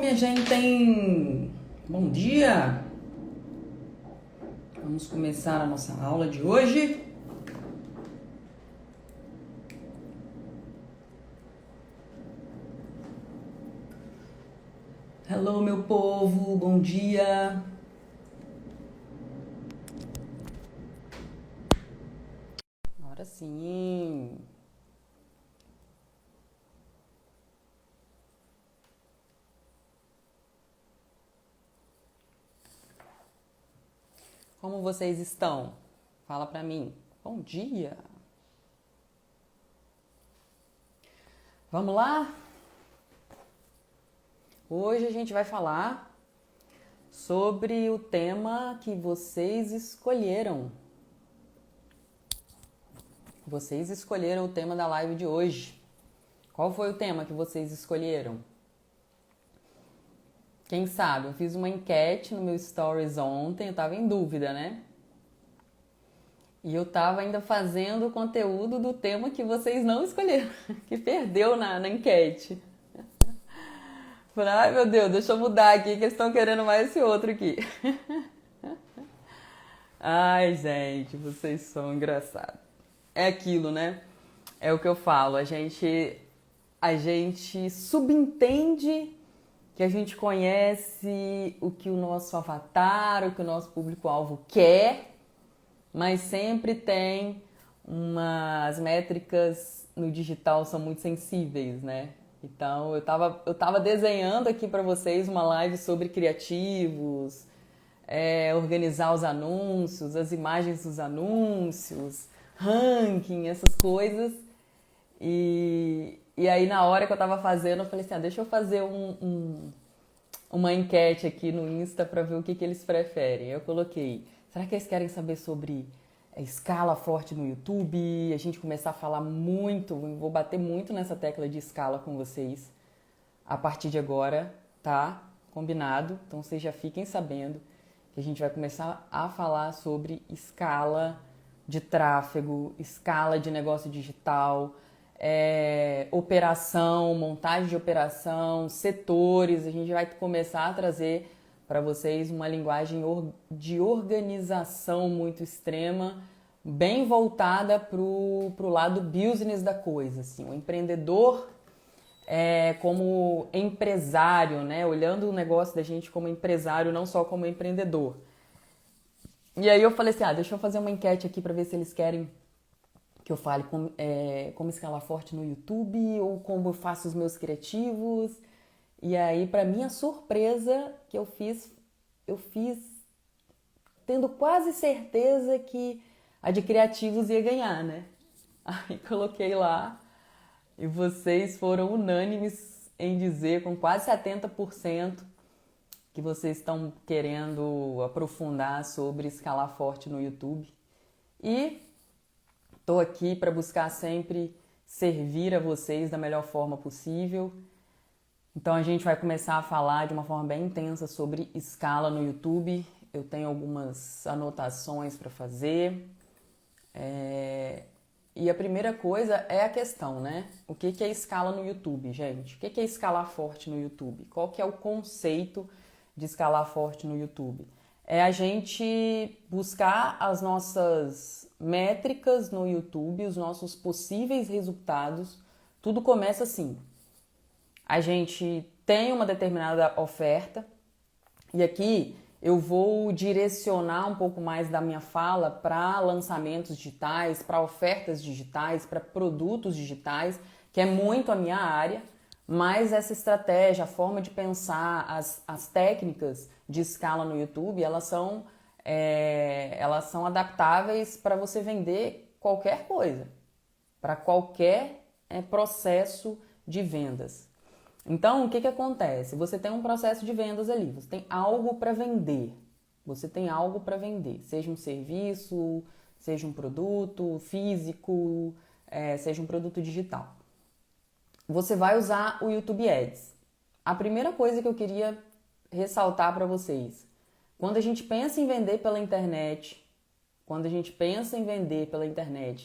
minha gente! Bom dia! Vamos começar a nossa aula de hoje. Hello, meu povo! Bom dia! Agora sim! Como vocês estão? Fala pra mim. Bom dia! Vamos lá? Hoje a gente vai falar sobre o tema que vocês escolheram. Vocês escolheram o tema da live de hoje. Qual foi o tema que vocês escolheram? Quem sabe? Eu fiz uma enquete no meu Stories ontem, eu tava em dúvida, né? E eu tava ainda fazendo o conteúdo do tema que vocês não escolheram, que perdeu na enquete. Falei, ai meu Deus, deixa eu mudar aqui que eles estão querendo mais esse outro aqui. Ai, gente, vocês são engraçados. É aquilo, né? É o que eu falo, a gente subentende que a gente conhece o que o nosso avatar, o que o nosso público-alvo quer, mas sempre tem as métricas no digital são muito sensíveis, né? Então, eu tava desenhando aqui para vocês uma live sobre criativos, organizar os anúncios, as imagens dos anúncios, ranking, essas coisas. E aí, na hora que eu tava fazendo, eu falei assim, deixa eu fazer uma enquete aqui no Insta para ver o que eles preferem. Eu coloquei, será que eles querem saber sobre escala forte no YouTube? A gente começar a falar muito, vou bater muito nessa tecla de escala com vocês a partir de agora, tá? Combinado? Então vocês já fiquem sabendo que a gente vai começar a falar sobre escala de tráfego, escala de negócio digital, operação, montagem de operação, setores. A gente vai começar a trazer para vocês uma linguagem de organização muito extrema, bem voltada pro lado business da coisa, assim, o empreendedor como empresário, né? Olhando o negócio da gente como empresário, não só como empreendedor. E aí eu falei assim, deixa eu fazer uma enquete aqui para ver se eles querem que eu fale como escalar forte no YouTube ou como eu faço os meus criativos. E aí, para minha surpresa, que eu fiz tendo quase certeza que a de criativos ia ganhar, né? Aí coloquei lá e vocês foram unânimes em dizer, com quase 70%, que vocês estão querendo aprofundar sobre escalar forte no YouTube. E estou aqui para buscar sempre servir a vocês da melhor forma possível. Então a gente vai começar a falar de uma forma bem intensa sobre escala no YouTube. Eu tenho algumas anotações para fazer. E a primeira coisa é a questão, né? O que é escala no YouTube, gente? O que é escalar forte no YouTube? Qual que é o conceito de escalar forte no YouTube? É a gente buscar as nossas métricas no YouTube, os nossos possíveis resultados. Tudo começa assim. A gente tem uma determinada oferta e aqui eu vou direcionar um pouco mais da minha fala para lançamentos digitais, para ofertas digitais, para produtos digitais, que é muito a minha área, mas essa estratégia, a forma de pensar, as técnicas de escala no YouTube, elas são adaptáveis para você vender qualquer coisa, para qualquer processo de vendas. Então, o que acontece? Você tem um processo de vendas ali, você tem algo para vender. Você tem algo para vender, seja um serviço, seja um produto físico, seja um produto digital. Você vai usar o YouTube Ads. A primeira coisa que eu queria ressaltar para vocês, quando a gente pensa em vender pela internet,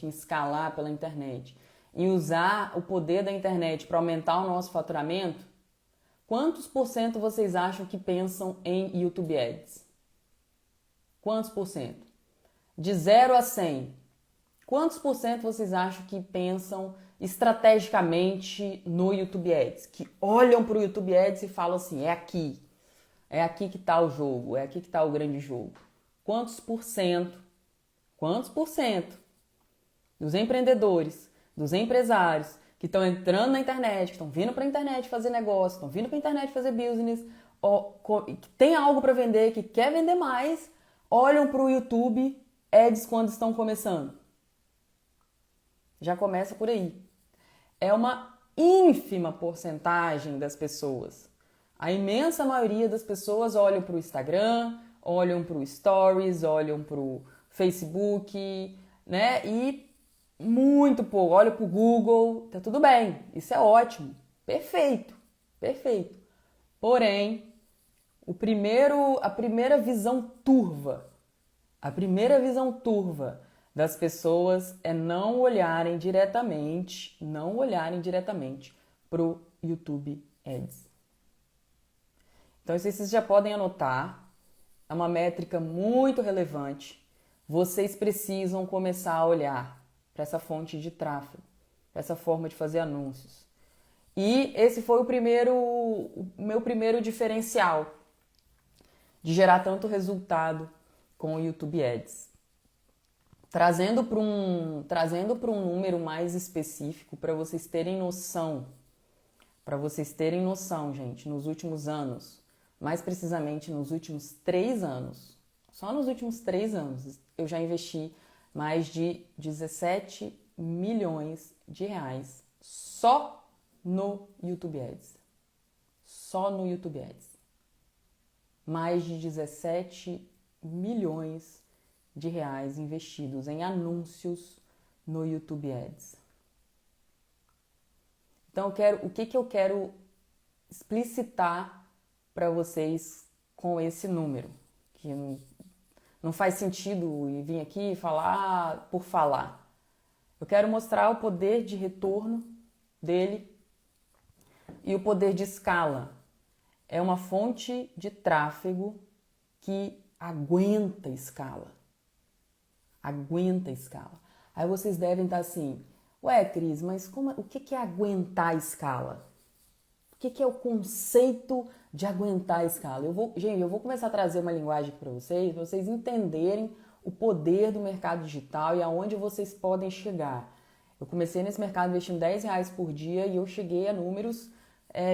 em escalar pela internet, em usar o poder da internet para aumentar o nosso faturamento, Quantos por cento vocês acham que pensam em YouTube Ads? Quantos por cento? De 0 a 100, quantos por cento vocês acham que pensam estrategicamente no YouTube Ads? Que olham para o YouTube Ads e falam assim, é aqui que está o jogo, é aqui que está o grande jogo. Quantos por cento dos empreendedores, dos empresários que estão entrando na internet, que estão vindo para a internet fazer negócio, estão vindo para a internet fazer business, que tem algo para vender, que quer vender mais, olham para o YouTube Ads quando estão começando? Já começa por aí. É uma ínfima porcentagem das pessoas. A imensa maioria das pessoas olham para o Instagram, olham para o Stories, olham para o Facebook, né? E muito pouco, olham para o Google, tá tudo bem, isso é ótimo, perfeito. Porém, a primeira visão turva das pessoas é não olharem diretamente para o YouTube Ads. Então, isso vocês já podem anotar, é uma métrica muito relevante. Vocês precisam começar a olhar para essa fonte de tráfego, para essa forma de fazer anúncios. E esse foi o meu primeiro diferencial de gerar tanto resultado com o YouTube Ads. Trazendo para um número mais específico para vocês terem noção. Gente, nos últimos anos, mais precisamente nos últimos 3 anos, só nos últimos 3 anos, eu já investi mais de 17 milhões de reais só no YouTube Ads. Só no YouTube Ads. Mais de 17 milhões de reais investidos em anúncios no YouTube Ads. Então, o que eu quero explicitar para vocês com esse número? Que não faz sentido vir aqui falar por falar. Eu quero mostrar o poder de retorno dele e o poder de escala. É uma fonte de tráfego que aguenta escala. Aí vocês devem estar assim, ué, Cris, mas o que é aguentar escala? O que é o conceito de aguentar escala? Eu vou começar a trazer uma linguagem para vocês entenderem o poder do mercado digital e aonde vocês podem chegar. Eu comecei nesse mercado investindo R$10 por dia e eu cheguei a números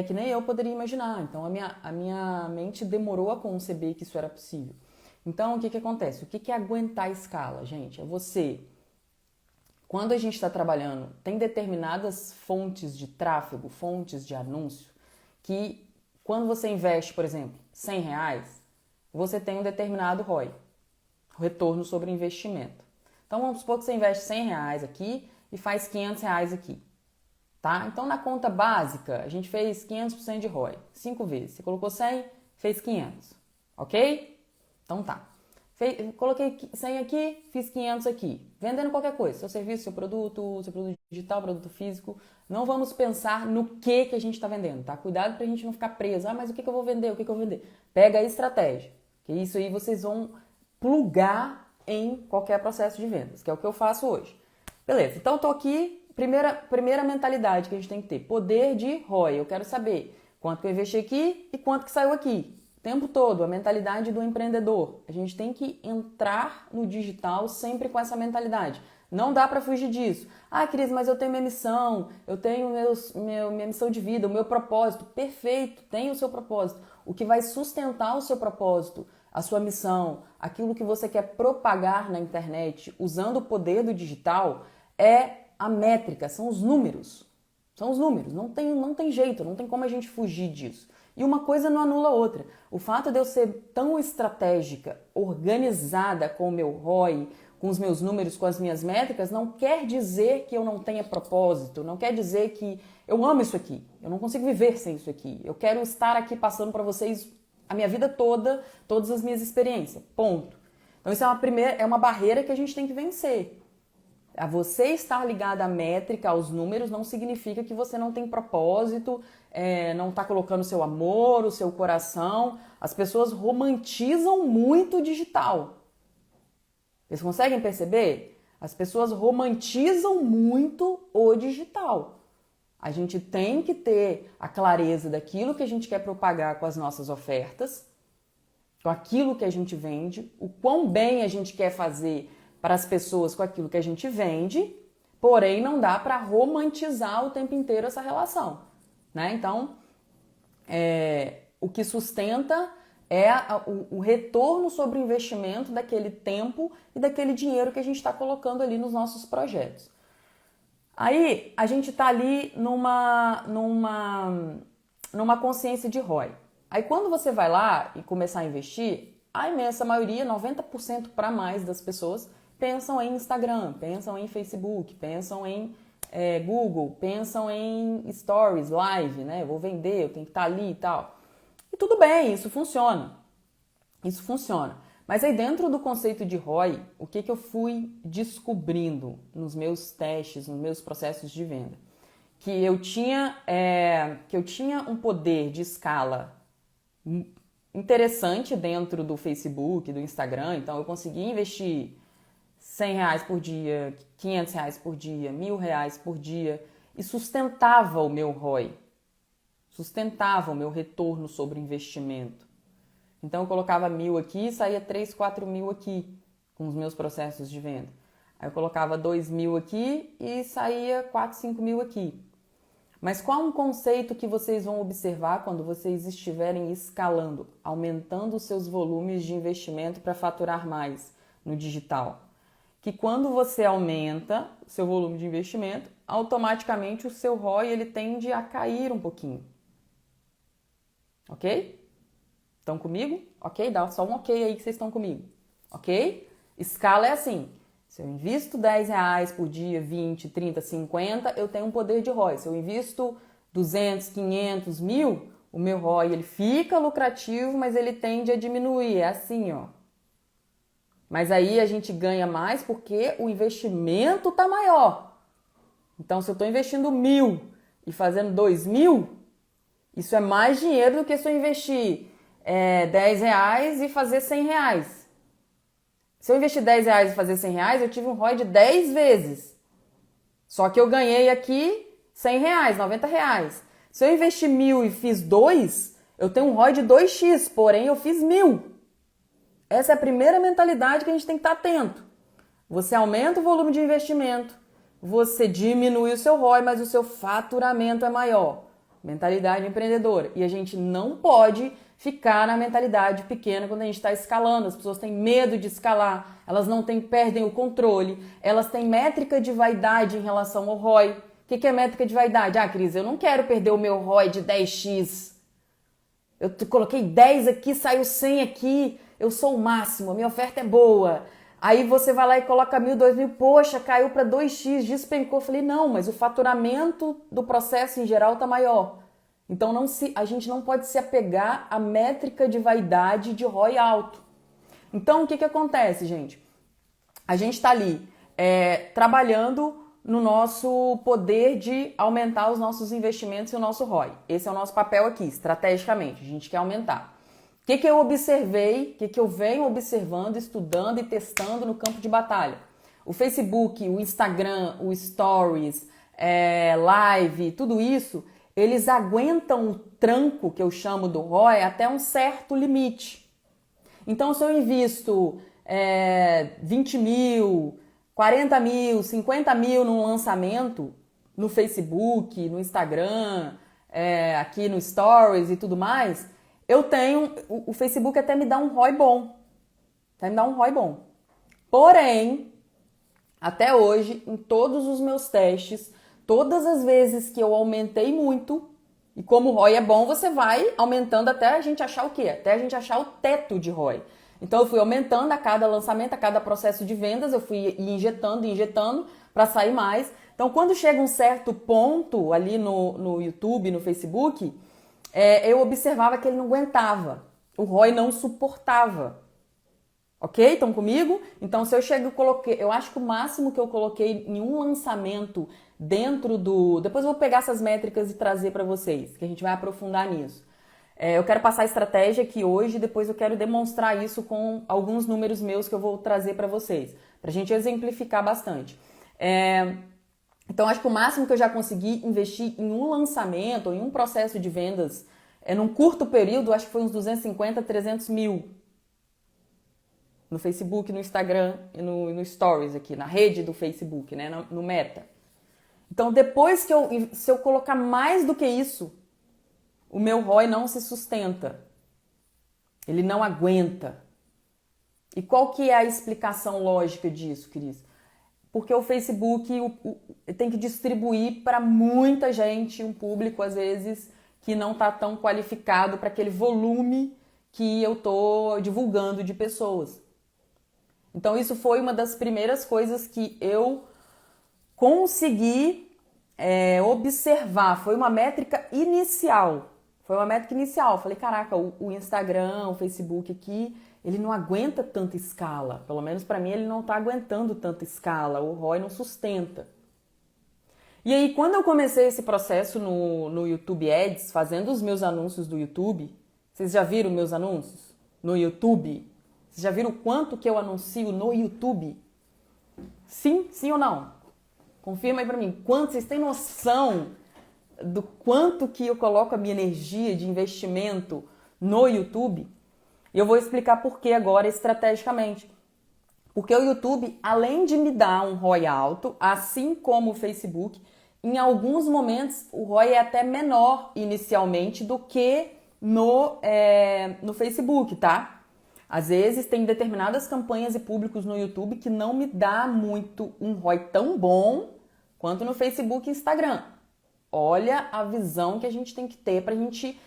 que nem eu poderia imaginar. Então, a minha mente demorou a conceber que isso era possível. Então, o que acontece? O que é aguentar escala, gente? É você, quando a gente está trabalhando, tem determinadas fontes de tráfego, fontes de anúncio, que quando você investe, por exemplo, R$100, você tem um determinado ROI, retorno sobre o investimento. Então, vamos supor que você investe R$100 aqui e faz R$500 aqui. Tá? Então, na conta básica, a gente fez 500% de ROI, 5 vezes. Você colocou 100, fez 500, ok? Então tá. Coloquei 100 aqui, fiz 500 aqui. Vendendo qualquer coisa, seu serviço, seu produto digital, produto físico. Não vamos pensar no que a gente está vendendo, tá? Cuidado pra gente não ficar preso. Ah, mas o que eu vou vender? Pega a estratégia. Que isso aí vocês vão plugar em qualquer processo de vendas, que é o que eu faço hoje. Beleza, então eu tô aqui. Primeira mentalidade que a gente tem que ter, poder de ROI. Eu quero saber quanto que eu investi aqui e quanto que saiu aqui. O tempo todo, a mentalidade do empreendedor. A gente tem que entrar no digital sempre com essa mentalidade. Não dá para fugir disso. Ah, Cris, mas eu tenho minha missão, eu tenho minha missão de vida, o meu propósito. Perfeito, tem o seu propósito. O que vai sustentar o seu propósito, a sua missão, aquilo que você quer propagar na internet, usando o poder do digital, é a métrica, são os números. Não tem jeito, não tem como a gente fugir disso. E uma coisa não anula a outra. O fato de eu ser tão estratégica, organizada com o meu ROI, com os meus números, com as minhas métricas, não quer dizer que eu não tenha propósito, não quer dizer que eu amo isso aqui, eu não consigo viver sem isso aqui. Eu quero estar aqui passando para vocês a minha vida toda, todas as minhas experiências, ponto. Então isso é uma barreira que a gente tem que vencer. A você estar ligado à métrica, aos números, não significa que você não tem propósito, não está colocando o seu amor, o seu coração. As pessoas romantizam muito o digital. Vocês conseguem perceber? As pessoas romantizam muito o digital. A gente tem que ter a clareza daquilo que a gente quer propagar com as nossas ofertas, com aquilo que a gente vende, o quão bem a gente quer fazer para as pessoas com aquilo que a gente vende, porém não dá para romantizar o tempo inteiro essa relação, né? Então, o que sustenta é o retorno sobre o investimento daquele tempo e daquele dinheiro que a gente está colocando ali nos nossos projetos. Aí a gente está ali numa consciência de ROI. Aí quando você vai lá e começar a investir, a imensa maioria, 90% para mais das pessoas, pensam em Instagram, pensam em Facebook, pensam em Google, pensam em Stories, Live, né? Eu vou vender, eu tenho que estar ali e tal. E tudo bem, isso funciona. Isso funciona. Mas aí dentro do conceito de ROI, o que eu fui descobrindo nos meus testes, nos meus processos de venda? Que eu tinha um poder de escala interessante dentro do Facebook, do Instagram. Então eu conseguia investir R$100 por dia, R$500 por dia, R$1.000 por dia e sustentava o meu ROI, sustentava o meu retorno sobre o investimento. Então eu colocava 1.000 aqui e saía 3, 4 mil aqui com os meus processos de venda. Aí eu colocava 2.000 aqui e saía 4, 5 mil aqui. Mas qual um conceito que vocês vão observar quando vocês estiverem escalando, aumentando os seus volumes de investimento para faturar mais no digital? Que quando você aumenta o seu volume de investimento, automaticamente o seu ROI ele tende a cair um pouquinho. Ok? Estão comigo? Ok? Dá só um ok aí que vocês estão comigo. Ok? Escala é assim. Se eu invisto R$10 por dia, 20, 30, 50, eu tenho um poder de ROI. Se eu invisto 200, 500, 1.000, o meu ROI ele fica lucrativo, mas ele tende a diminuir. É assim, ó. Mas aí a gente ganha mais porque o investimento está maior. Então, se eu estou investindo 1.000 e fazendo 2.000, isso é mais dinheiro do que se eu investir R$10 e fazer R$100. Se eu investir R$10 e fazer R$100, eu tive um ROI de 10 vezes. Só que eu ganhei aqui R$100, R$90. Se eu investir 1.000 e fiz 2, eu tenho um ROI de 2x, porém eu fiz 1.000. Essa é a primeira mentalidade que a gente tem que estar atento. Você aumenta o volume de investimento, você diminui o seu ROI, mas o seu faturamento é maior. Mentalidade empreendedora. E a gente não pode ficar na mentalidade pequena quando a gente está escalando. As pessoas têm medo de escalar, elas perdem o controle, elas têm métrica de vaidade em relação ao ROI. O que é métrica de vaidade? Ah, Cris, eu não quero perder o meu ROI de 10x. Eu coloquei 10 aqui, saiu 100 aqui, eu sou o máximo, a minha oferta é boa. Aí você vai lá e coloca 1.000, 2.000, poxa, caiu para 2x, despencou. Eu falei, não, mas o faturamento do processo em geral está maior. Então a gente não pode se apegar à métrica de vaidade de ROI alto. Então o que acontece, gente? A gente está ali trabalhando no nosso poder de aumentar os nossos investimentos e o nosso ROI. Esse é o nosso papel aqui, estrategicamente, a gente quer aumentar. O que eu observei, o que eu venho observando, estudando e testando no campo de batalha? O Facebook, o Instagram, o Stories, Live, tudo isso, eles aguentam o tranco que eu chamo do ROI até um certo limite. Então, se eu invisto 20 mil, 40 mil, 50 mil num lançamento, no Facebook, no Instagram, aqui no Stories e tudo mais, o Facebook até me dá um ROI bom. Até me dá um ROI bom. Porém, até hoje, em todos os meus testes, todas as vezes que eu aumentei muito, e como o ROI é bom, você vai aumentando até a gente achar o quê? Até a gente achar o teto de ROI. Então eu fui aumentando a cada lançamento, a cada processo de vendas, eu fui injetando para sair mais. Então quando chega um certo ponto ali no YouTube, no Facebook, eu observava que ele não aguentava. O ROI não suportava. Ok? Estão comigo? Então se eu acho que o máximo que eu coloquei em um lançamento dentro do... Depois eu vou pegar essas métricas e trazer para vocês, que a gente vai aprofundar nisso. Eu quero passar a estratégia aqui hoje e depois eu quero demonstrar isso com alguns números meus que eu vou trazer para vocês, para a gente exemplificar bastante. Então, acho que o máximo que eu já consegui investir em um lançamento ou em um processo de vendas num curto período, acho que foi uns 250, 300 mil. No Facebook, no Instagram e no Stories aqui, na rede do Facebook, né, no Meta. Então, depois se eu colocar mais do que isso, o meu ROI não se sustenta. Ele não aguenta. E qual que é a explicação lógica disso, Cris? Porque o Facebook tem que distribuir para muita gente, um público, às vezes, que não está tão qualificado para aquele volume que eu estou divulgando de pessoas. Então, isso foi uma das primeiras coisas que eu consegui observar. Foi uma métrica inicial. Falei, caraca, o Instagram, o Facebook aqui, ele não aguenta tanta escala. Pelo menos para mim, ele não está aguentando tanta escala. O ROI não sustenta. E aí, quando eu comecei esse processo no YouTube Ads, fazendo os meus anúncios do YouTube, vocês já viram meus anúncios no YouTube? Vocês já viram o quanto que eu anuncio no YouTube? Sim? Sim ou não? Confirma aí pra mim. Vocês têm noção do quanto que eu coloco a minha energia de investimento no YouTube? E eu vou explicar por que agora estrategicamente. Porque o YouTube, além de me dar um ROI alto, assim como o Facebook, em alguns momentos o ROI é até menor inicialmente do que no Facebook, tá? Às vezes tem determinadas campanhas e públicos no YouTube que não me dá muito um ROI tão bom quanto no Facebook e Instagram. Olha a visão que a gente tem que ter para a gente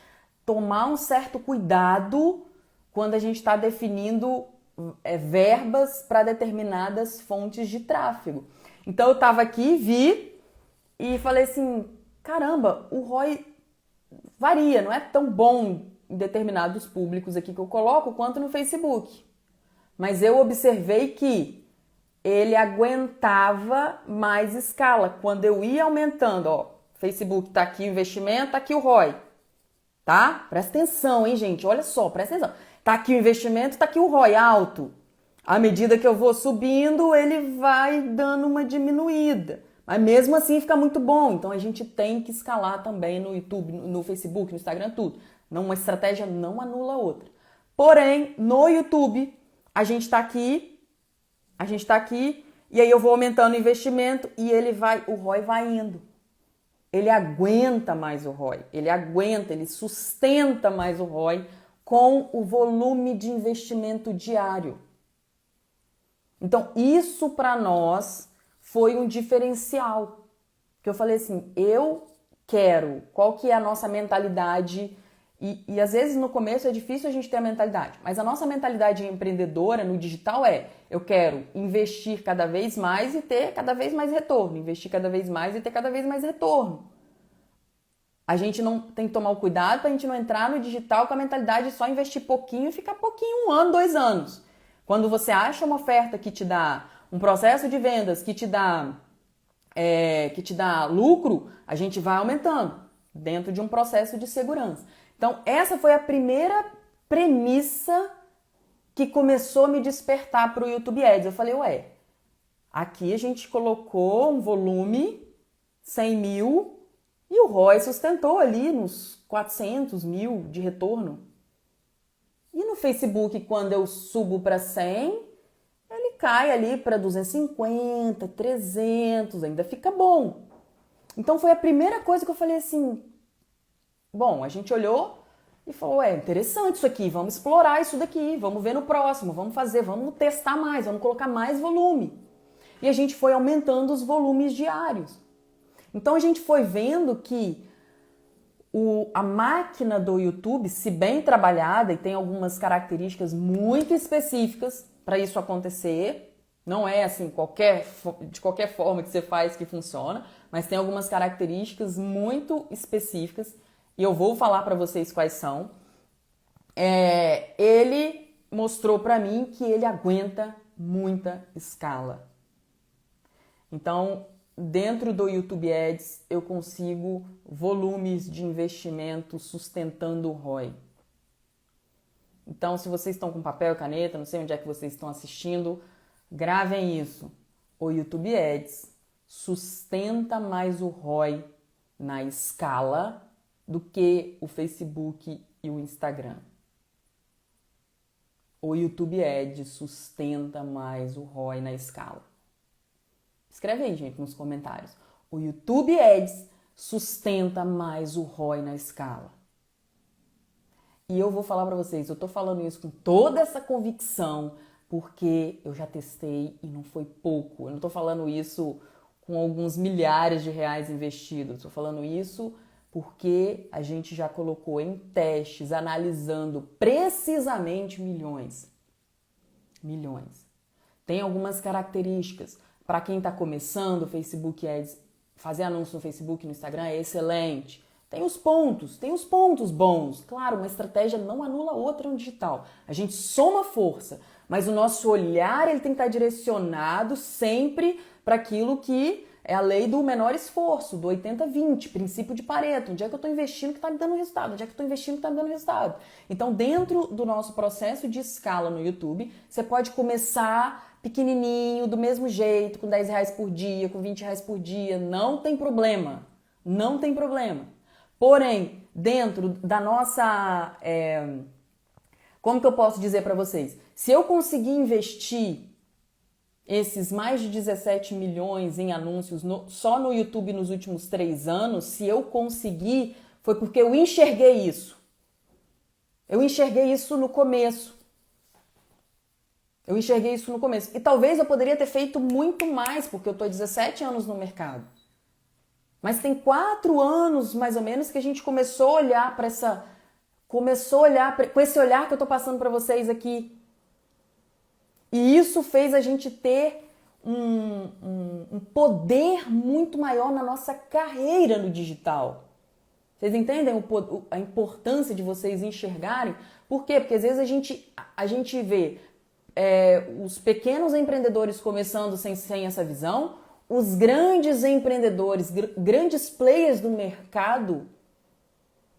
tomar um certo cuidado quando a gente está definindo verbas para determinadas fontes de tráfego. Então eu estava aqui, vi e falei assim, caramba, o ROI varia, não é tão bom em determinados públicos aqui que eu coloco quanto no Facebook. Mas eu observei que ele aguentava mais escala. Quando eu ia aumentando, ó, Facebook tá aqui o investimento, tá aqui o ROI. Tá? Presta atenção, hein, gente? Olha só, presta atenção. Tá aqui o investimento, tá aqui o ROI alto. À medida que eu vou subindo, ele vai dando uma diminuída. Mas mesmo assim fica muito bom. Então a gente tem que escalar também no YouTube, no Facebook, no Instagram, tudo. Uma estratégia não anula a outra. Porém, no YouTube, a gente tá aqui, e aí eu vou aumentando o investimento e o ROI vai indo. Ele aguenta mais o ROI, ele sustenta mais o ROI com o volume de investimento diário. Então, isso para nós foi um diferencial. Que eu falei assim, qual que é a nossa mentalidade? E às vezes no começo é difícil a gente ter a mentalidade, mas a nossa mentalidade empreendedora no digital eu quero investir cada vez mais e ter cada vez mais retorno, investir cada vez mais e ter cada vez mais retorno. A gente não tem que tomar o cuidado para a gente não entrar no digital com a mentalidade de só investir pouquinho e ficar pouquinho, 1 ano, 2 anos. Quando você acha uma oferta que te dá um processo de vendas que te dá lucro, a gente vai aumentando dentro de um processo de segurança. Então, essa foi a primeira premissa que começou a me despertar para o YouTube Ads. Eu falei, aqui a gente colocou um volume, 100 mil, e o ROI sustentou ali nos 400 mil de retorno. E no Facebook, quando eu subo para 100, ele cai ali para 250, 300, ainda fica bom. Então, foi a primeira coisa que eu falei assim, bom, a gente olhou e falou, interessante isso aqui, vamos explorar isso daqui, vamos ver no próximo, vamos testar mais, vamos colocar mais volume. E a gente foi aumentando os volumes diários. Então a gente foi vendo que a máquina do YouTube, se bem trabalhada, e tem algumas características muito específicas para isso acontecer, não é assim de qualquer forma que você faz que funciona, mas tem algumas características muito específicas e eu vou falar para vocês quais são. Ele mostrou para mim que ele aguenta muita escala. Então, dentro do YouTube Ads eu consigo volumes de investimento sustentando o ROI. Então, se vocês estão com papel e caneta, não sei onde é que vocês estão assistindo, gravem isso. O YouTube Ads sustenta mais o ROI na escala do que o Facebook e o Instagram. O YouTube Ads sustenta mais o ROI na escala. Escreve aí, gente, nos comentários. O YouTube Ads sustenta mais o ROI na escala. E eu vou falar para vocês, eu tô falando isso com toda essa convicção, porque eu já testei e não foi pouco. Eu não tô falando isso com alguns milhares de reais investidos. Estou falando isso porque a gente já colocou em testes, analisando precisamente milhões. Milhões. Tem algumas características. Para quem está começando, o Facebook Ads, fazer anúncio no Facebook e no Instagram é excelente. Tem os pontos bons. Claro, uma estratégia não anula outra no digital. A gente soma força, mas o nosso olhar ele tem que estar direcionado sempre para aquilo que é a lei do menor esforço, do 80-20, princípio de Pareto. Onde é que eu estou investindo que está me dando resultado? Onde é que eu estou investindo que está me dando resultado? Então, dentro do nosso processo de escala no YouTube, você pode começar pequenininho, do mesmo jeito, com 10 reais por dia, com 20 reais por dia. Não tem problema. Não tem problema. Porém, dentro da nossa... como que eu posso dizer para vocês? Se eu conseguir investir esses mais de 17 milhões em anúncios só no YouTube nos últimos 3 anos, se eu conseguir, foi porque eu enxerguei isso. Eu enxerguei isso no começo. E talvez eu poderia ter feito muito mais, porque eu estou há 17 anos no mercado. Mas tem 4 anos, mais ou menos, que a gente começou a olhar para essa... Começou a olhar com esse olhar que eu estou passando para vocês aqui. E isso fez a gente ter um poder muito maior na nossa carreira no digital. Vocês entendem a importância de vocês enxergarem? Por quê? Porque às vezes a gente vê os pequenos empreendedores começando sem essa visão, os grandes empreendedores, grandes players do mercado,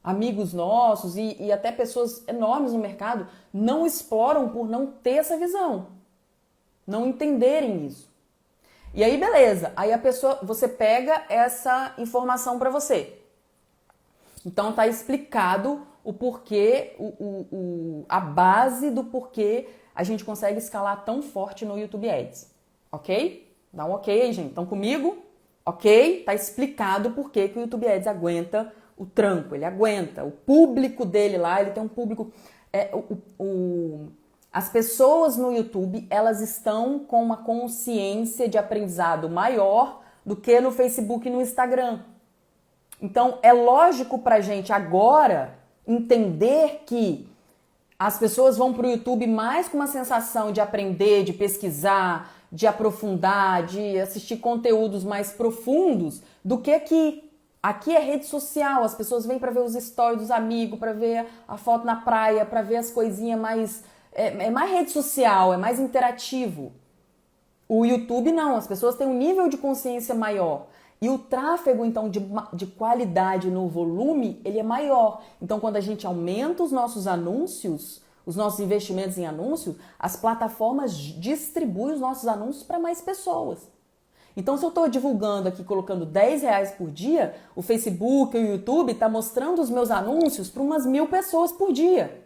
amigos nossos e até pessoas enormes no mercado, não exploram por não ter essa visão, não entenderem isso. E aí, beleza, aí você pega essa informação para você. Então tá explicado o porquê, a base do porquê a gente consegue escalar tão forte no YouTube Ads, ok? Dá um ok aí, gente. Estão comigo? Ok? Tá explicado por que o YouTube Ads aguenta o tranco, ele aguenta. O público dele lá, ele tem um público... As pessoas no YouTube, elas estão com uma consciência de aprendizado maior do que no Facebook e no Instagram. Então, é lógico pra gente agora entender que as pessoas vão pro YouTube mais com uma sensação de aprender, de pesquisar, de aprofundar, de assistir conteúdos mais profundos do que aqui. Aqui é rede social, as pessoas vêm para ver os stories dos amigos, para ver a foto na praia, para ver as coisinhas mais... É mais rede social, é mais interativo. O YouTube não, as pessoas têm um nível de consciência maior. E o tráfego, então, de qualidade no volume, ele é maior. Então, quando a gente aumenta os nossos anúncios, os nossos investimentos em anúncios, as plataformas distribuem os nossos anúncios para mais pessoas. Então, se eu estou divulgando aqui, colocando 10 reais por dia, o Facebook e o YouTube está mostrando os meus anúncios para umas 1.000 pessoas por dia.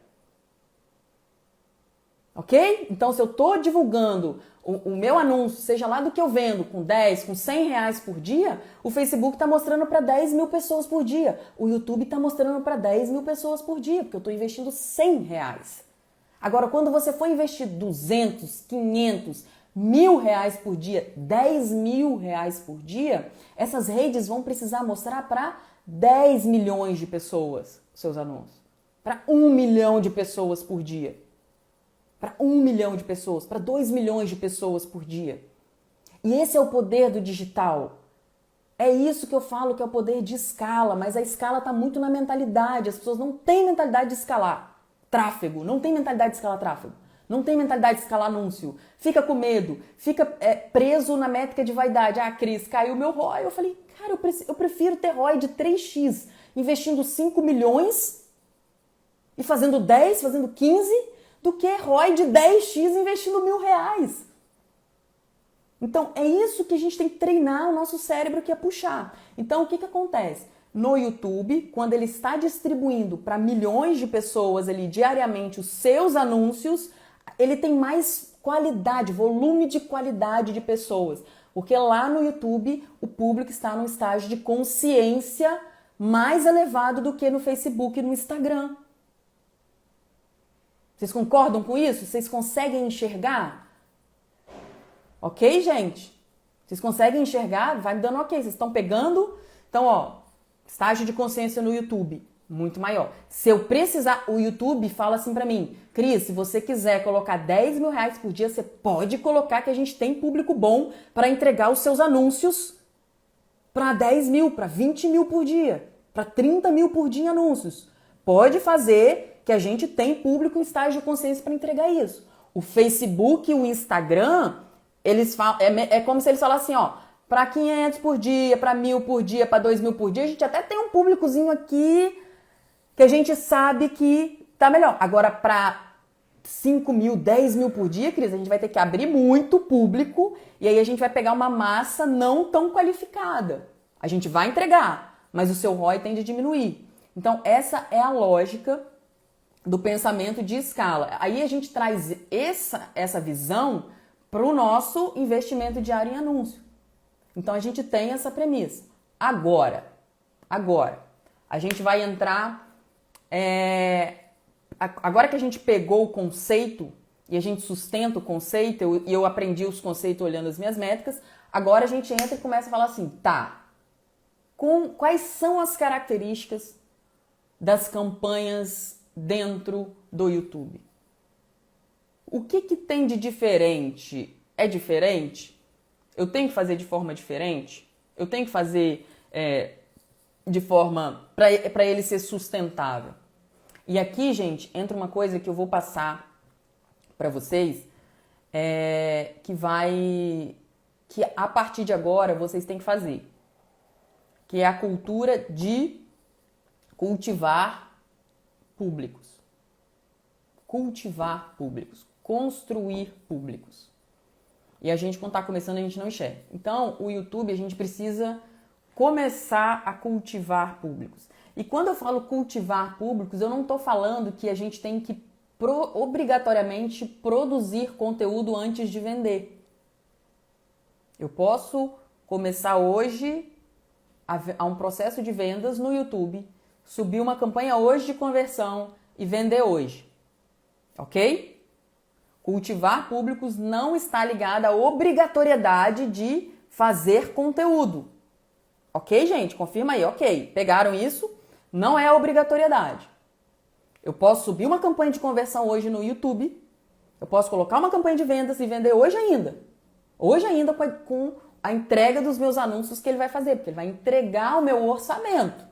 Ok? Então, se eu estou divulgando o meu anúncio, seja lá do que eu vendo, com 10, com 100 reais por dia, o Facebook está mostrando para 10.000 pessoas por dia. O YouTube está mostrando para 10.000 pessoas por dia, porque eu estou investindo 100 reais. Agora, quando você for investir 200, 500, 1.000 reais por dia, 10.000 reais por dia, essas redes vão precisar mostrar para 10 milhões de pessoas seus anúncios. Para 1 milhão de pessoas por dia. Para 1 milhão de pessoas, para 2 milhões de pessoas por dia. E esse é o poder do digital. É isso que eu falo que é o poder de escala, mas a escala está muito na mentalidade. As pessoas não têm mentalidade de escalar tráfego, não têm mentalidade de escalar tráfego. não tem mentalidade de escalar anúncio, fica com medo, fica preso na métrica de vaidade. Ah, Cris, caiu meu ROI. Eu falei, cara, eu prefiro ter ROI de 3x, investindo 5 milhões e fazendo 10, fazendo 15, do que ROI de 10x investindo R$1.000. Então, é isso que a gente tem que treinar o nosso cérebro, que é puxar. Então, o que acontece? No YouTube, quando ele está distribuindo para milhões de pessoas ali diariamente os seus anúncios, ele tem mais qualidade, volume de qualidade de pessoas. Porque lá no YouTube, o público está num estágio de consciência mais elevado do que no Facebook e no Instagram. Vocês concordam com isso? Vocês conseguem enxergar? Ok, gente? Vocês conseguem enxergar? Vai me dando ok. Vocês estão pegando? Então, ó, estágio de consciência no YouTube, muito maior. Se eu precisar, o YouTube fala assim pra mim, Cris, se você quiser colocar R$10.000 por dia, você pode colocar, que a gente tem público bom para entregar os seus anúncios para 10 mil, para 20 mil por dia, para 30 mil por dia em anúncios. Pode fazer, que a gente tem público em estágio de consciência para entregar isso. O Facebook e o Instagram, eles falam, é como se eles falassem, ó, para 500 por dia, para 1.000 por dia, para 2.000 por dia, a gente até tem um públicozinho aqui que a gente sabe que tá melhor. Agora, para 5 mil, 10 mil por dia, Cris, a gente vai ter que abrir muito público e aí a gente vai pegar uma massa não tão qualificada. A gente vai entregar, mas o seu ROI tende a diminuir. Então, essa é a lógica do pensamento de escala. Aí a gente traz essa visão para o nosso investimento diário em anúncio. Então, a gente tem essa premissa. Agora, a gente vai entrar... Agora que a gente pegou o conceito e a gente sustenta o conceito, e eu aprendi os conceitos olhando as minhas métricas, agora a gente entra e começa a falar assim, tá, quais são as características das campanhas dentro do YouTube? O que tem de diferente? É diferente? Eu tenho que fazer de forma diferente? Eu tenho que fazer de forma para ele ser sustentável? E aqui, gente, entra uma coisa que eu vou passar para vocês, que a partir de agora vocês têm que fazer, que é a cultura de cultivar públicos. Cultivar públicos, construir públicos. E a gente, quando está começando, a gente não enxerga. Então, o YouTube, a gente precisa começar a cultivar públicos. E quando eu falo cultivar públicos, eu não estou falando que a gente tem que obrigatoriamente produzir conteúdo antes de vender. Eu posso começar hoje a um processo de vendas no YouTube, subir uma campanha hoje de conversão e vender hoje. Ok? Cultivar públicos não está ligado à obrigatoriedade de fazer conteúdo. Ok, gente? Confirma aí. Ok. Pegaram isso? Não é a obrigatoriedade. Eu posso subir uma campanha de conversão hoje no YouTube. Eu posso colocar uma campanha de vendas e vender hoje ainda. Hoje ainda com a entrega dos meus anúncios que ele vai fazer. Porque ele vai entregar o meu orçamento.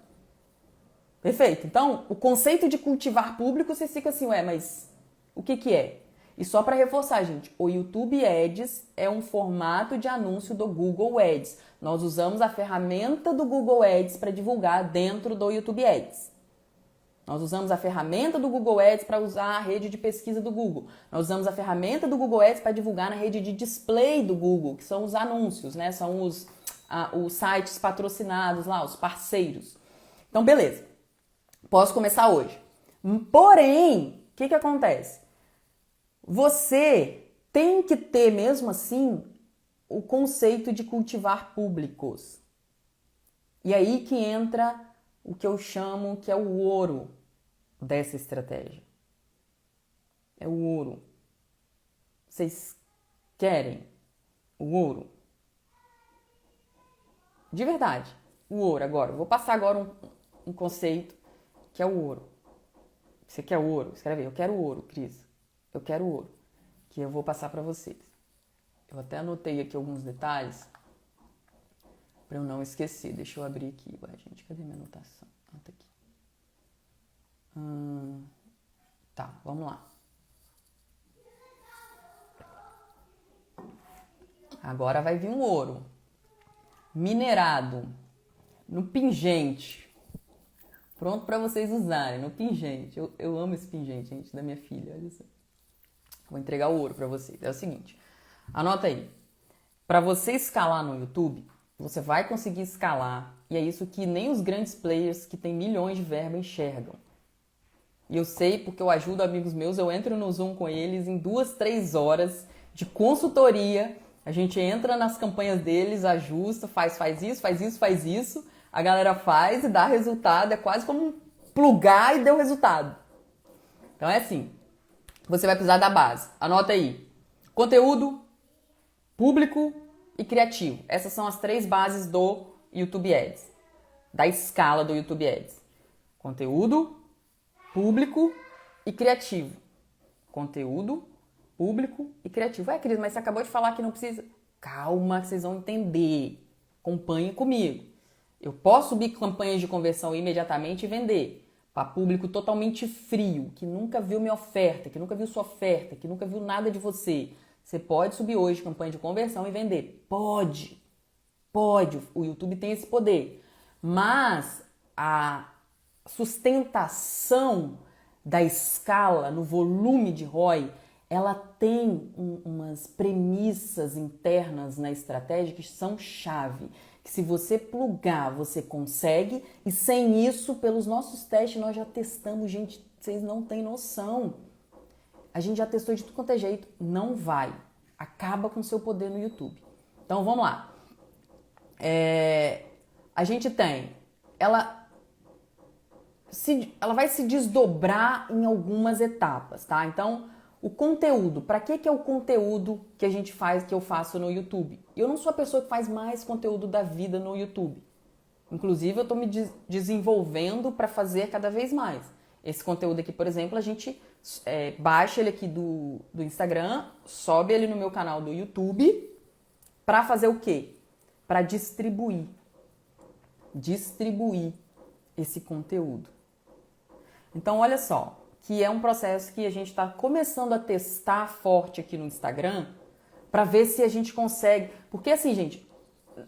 Perfeito? Então, o conceito de cultivar público, você fica assim, mas o que é? E só para reforçar, gente, o YouTube Ads é um formato de anúncio do Google Ads. Nós usamos a ferramenta do Google Ads para divulgar dentro do YouTube Ads. Nós usamos a ferramenta do Google Ads para usar a rede de pesquisa do Google. Nós usamos a ferramenta do Google Ads para divulgar na rede de display do Google, que são os anúncios, né? São os sites patrocinados lá, os parceiros. Então, beleza. Posso começar hoje. Porém, o que acontece? Você tem que ter, mesmo assim, o conceito de cultivar públicos. E aí que entra o que eu chamo que é o ouro dessa estratégia. É o ouro. Vocês querem o ouro? De verdade, o ouro agora. Eu vou passar agora um conceito que é o ouro. Você quer ouro? Escreve aí, eu quero ouro, Cris. Eu quero ouro, que eu vou passar para vocês. Eu até anotei aqui alguns detalhes para eu não esquecer. Deixa eu abrir aqui. Ué, gente, cadê minha anotação? Ah, tá aqui. Tá, vamos lá. Agora vai vir um ouro. Minerado. No pingente. Pronto para vocês usarem, no pingente. Eu amo esse pingente, gente, da minha filha. Olha só. Vou entregar o ouro para vocês. É o seguinte. Anota aí. Para você escalar no YouTube, você vai conseguir escalar. E é isso que nem os grandes players que têm milhões de verba enxergam. E eu sei porque eu ajudo amigos meus, eu entro no Zoom com eles em 2, 3 horas de consultoria. A gente entra nas campanhas deles, ajusta, faz isso, faz isso, faz isso. A galera faz e dá resultado. É quase como plugar e deu resultado. Então é assim. Você vai precisar da base. Anota aí. Conteúdo, público e criativo. Essas são as 3 bases do YouTube Ads. Da escala do YouTube Ads. Conteúdo, público e criativo. Conteúdo, público e criativo. Cris, mas você acabou de falar que não precisa... Calma, que vocês vão entender. Acompanhe comigo. Eu posso subir campanhas de conversão imediatamente e vender para público totalmente frio, que nunca viu minha oferta, que nunca viu sua oferta, que nunca viu nada de você. Você pode subir hoje campanha de conversão e vender. Pode. Pode. O YouTube tem esse poder. Mas a sustentação da escala no volume de ROI, ela tem umas premissas internas na estratégia que são chave. Que se você plugar, você consegue. E sem isso, pelos nossos testes, nós já testamos, gente, vocês não têm noção. A gente já testou de tudo quanto é jeito. Não vai. Acaba com o seu poder no YouTube. Então, vamos lá. A gente tem... Ela vai se desdobrar em algumas etapas, tá? Então, o conteúdo. Para que é o conteúdo que a gente faz, que eu faço no YouTube? Eu não sou a pessoa que faz mais conteúdo da vida no YouTube. Inclusive, eu estou me desenvolvendo para fazer cada vez mais. Esse conteúdo aqui, por exemplo, a gente baixa ele aqui do Instagram, sobe ele no meu canal do YouTube para fazer o quê? Para distribuir esse conteúdo. Então, olha só, que é um processo que a gente está começando a testar forte aqui no Instagram para ver se a gente consegue... Porque assim, gente,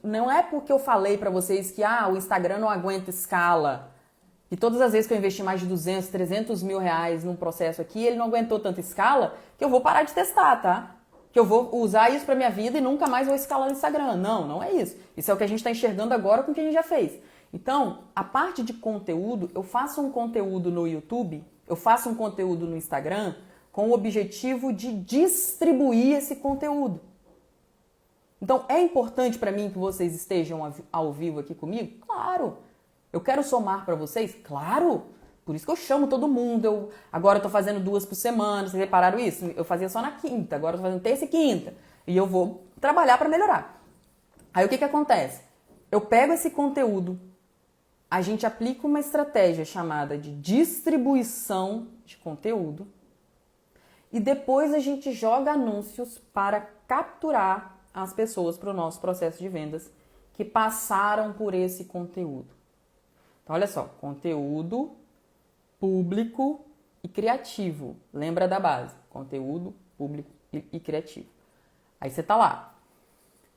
não é porque eu falei para vocês que o Instagram não aguenta escala e todas as vezes que eu investi mais de 200, 300 mil reais num processo aqui, ele não aguentou tanta escala, que eu vou parar de testar, tá? Que eu vou usar isso para minha vida e nunca mais vou escalar no Instagram. Não, não é isso. Isso é o que a gente está enxergando agora com o que a gente já fez. Então, a parte de conteúdo, eu faço um conteúdo no YouTube, eu faço um conteúdo no Instagram com o objetivo de distribuir esse conteúdo. Então, é importante para mim que vocês estejam ao vivo aqui comigo? Claro! Eu quero somar para vocês? Claro! Por isso que eu chamo todo mundo. Agora eu tô fazendo 2 por semana, vocês repararam isso? Eu fazia só na quinta, agora eu tô fazendo terça e quinta. E eu vou trabalhar para melhorar. Aí o que acontece? Eu pego esse conteúdo, a gente aplica uma estratégia chamada de distribuição de conteúdo e depois a gente joga anúncios para capturar as pessoas para o nosso processo de vendas que passaram por esse conteúdo. Então, olha só, conteúdo, público e criativo. Lembra da base? Conteúdo, público e criativo. Aí você tá lá.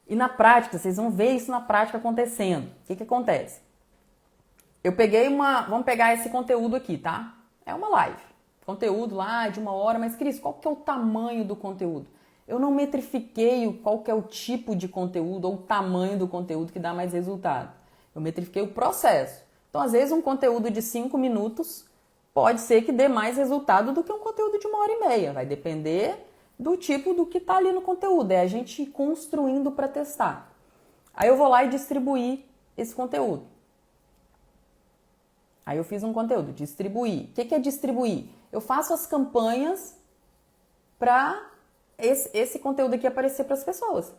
E na prática, vocês vão ver isso na prática acontecendo. O que acontece? Eu peguei vamos pegar esse conteúdo aqui, tá? É uma live. Conteúdo lá de 1 hora, mas Cris, qual que é o tamanho do conteúdo? Eu não metrifiquei qual que é o tipo de conteúdo ou o tamanho do conteúdo que dá mais resultado. Eu metrifiquei o processo. Então, às vezes, um conteúdo de 5 minutos pode ser que dê mais resultado do que um conteúdo de 1h30. Vai depender do tipo do que está ali no conteúdo. É a gente ir construindo para testar. Aí eu vou lá e distribuir esse conteúdo. Aí eu fiz um conteúdo, distribuir. O que é distribuir? Eu faço as campanhas para esse conteúdo aqui aparecer para as pessoas.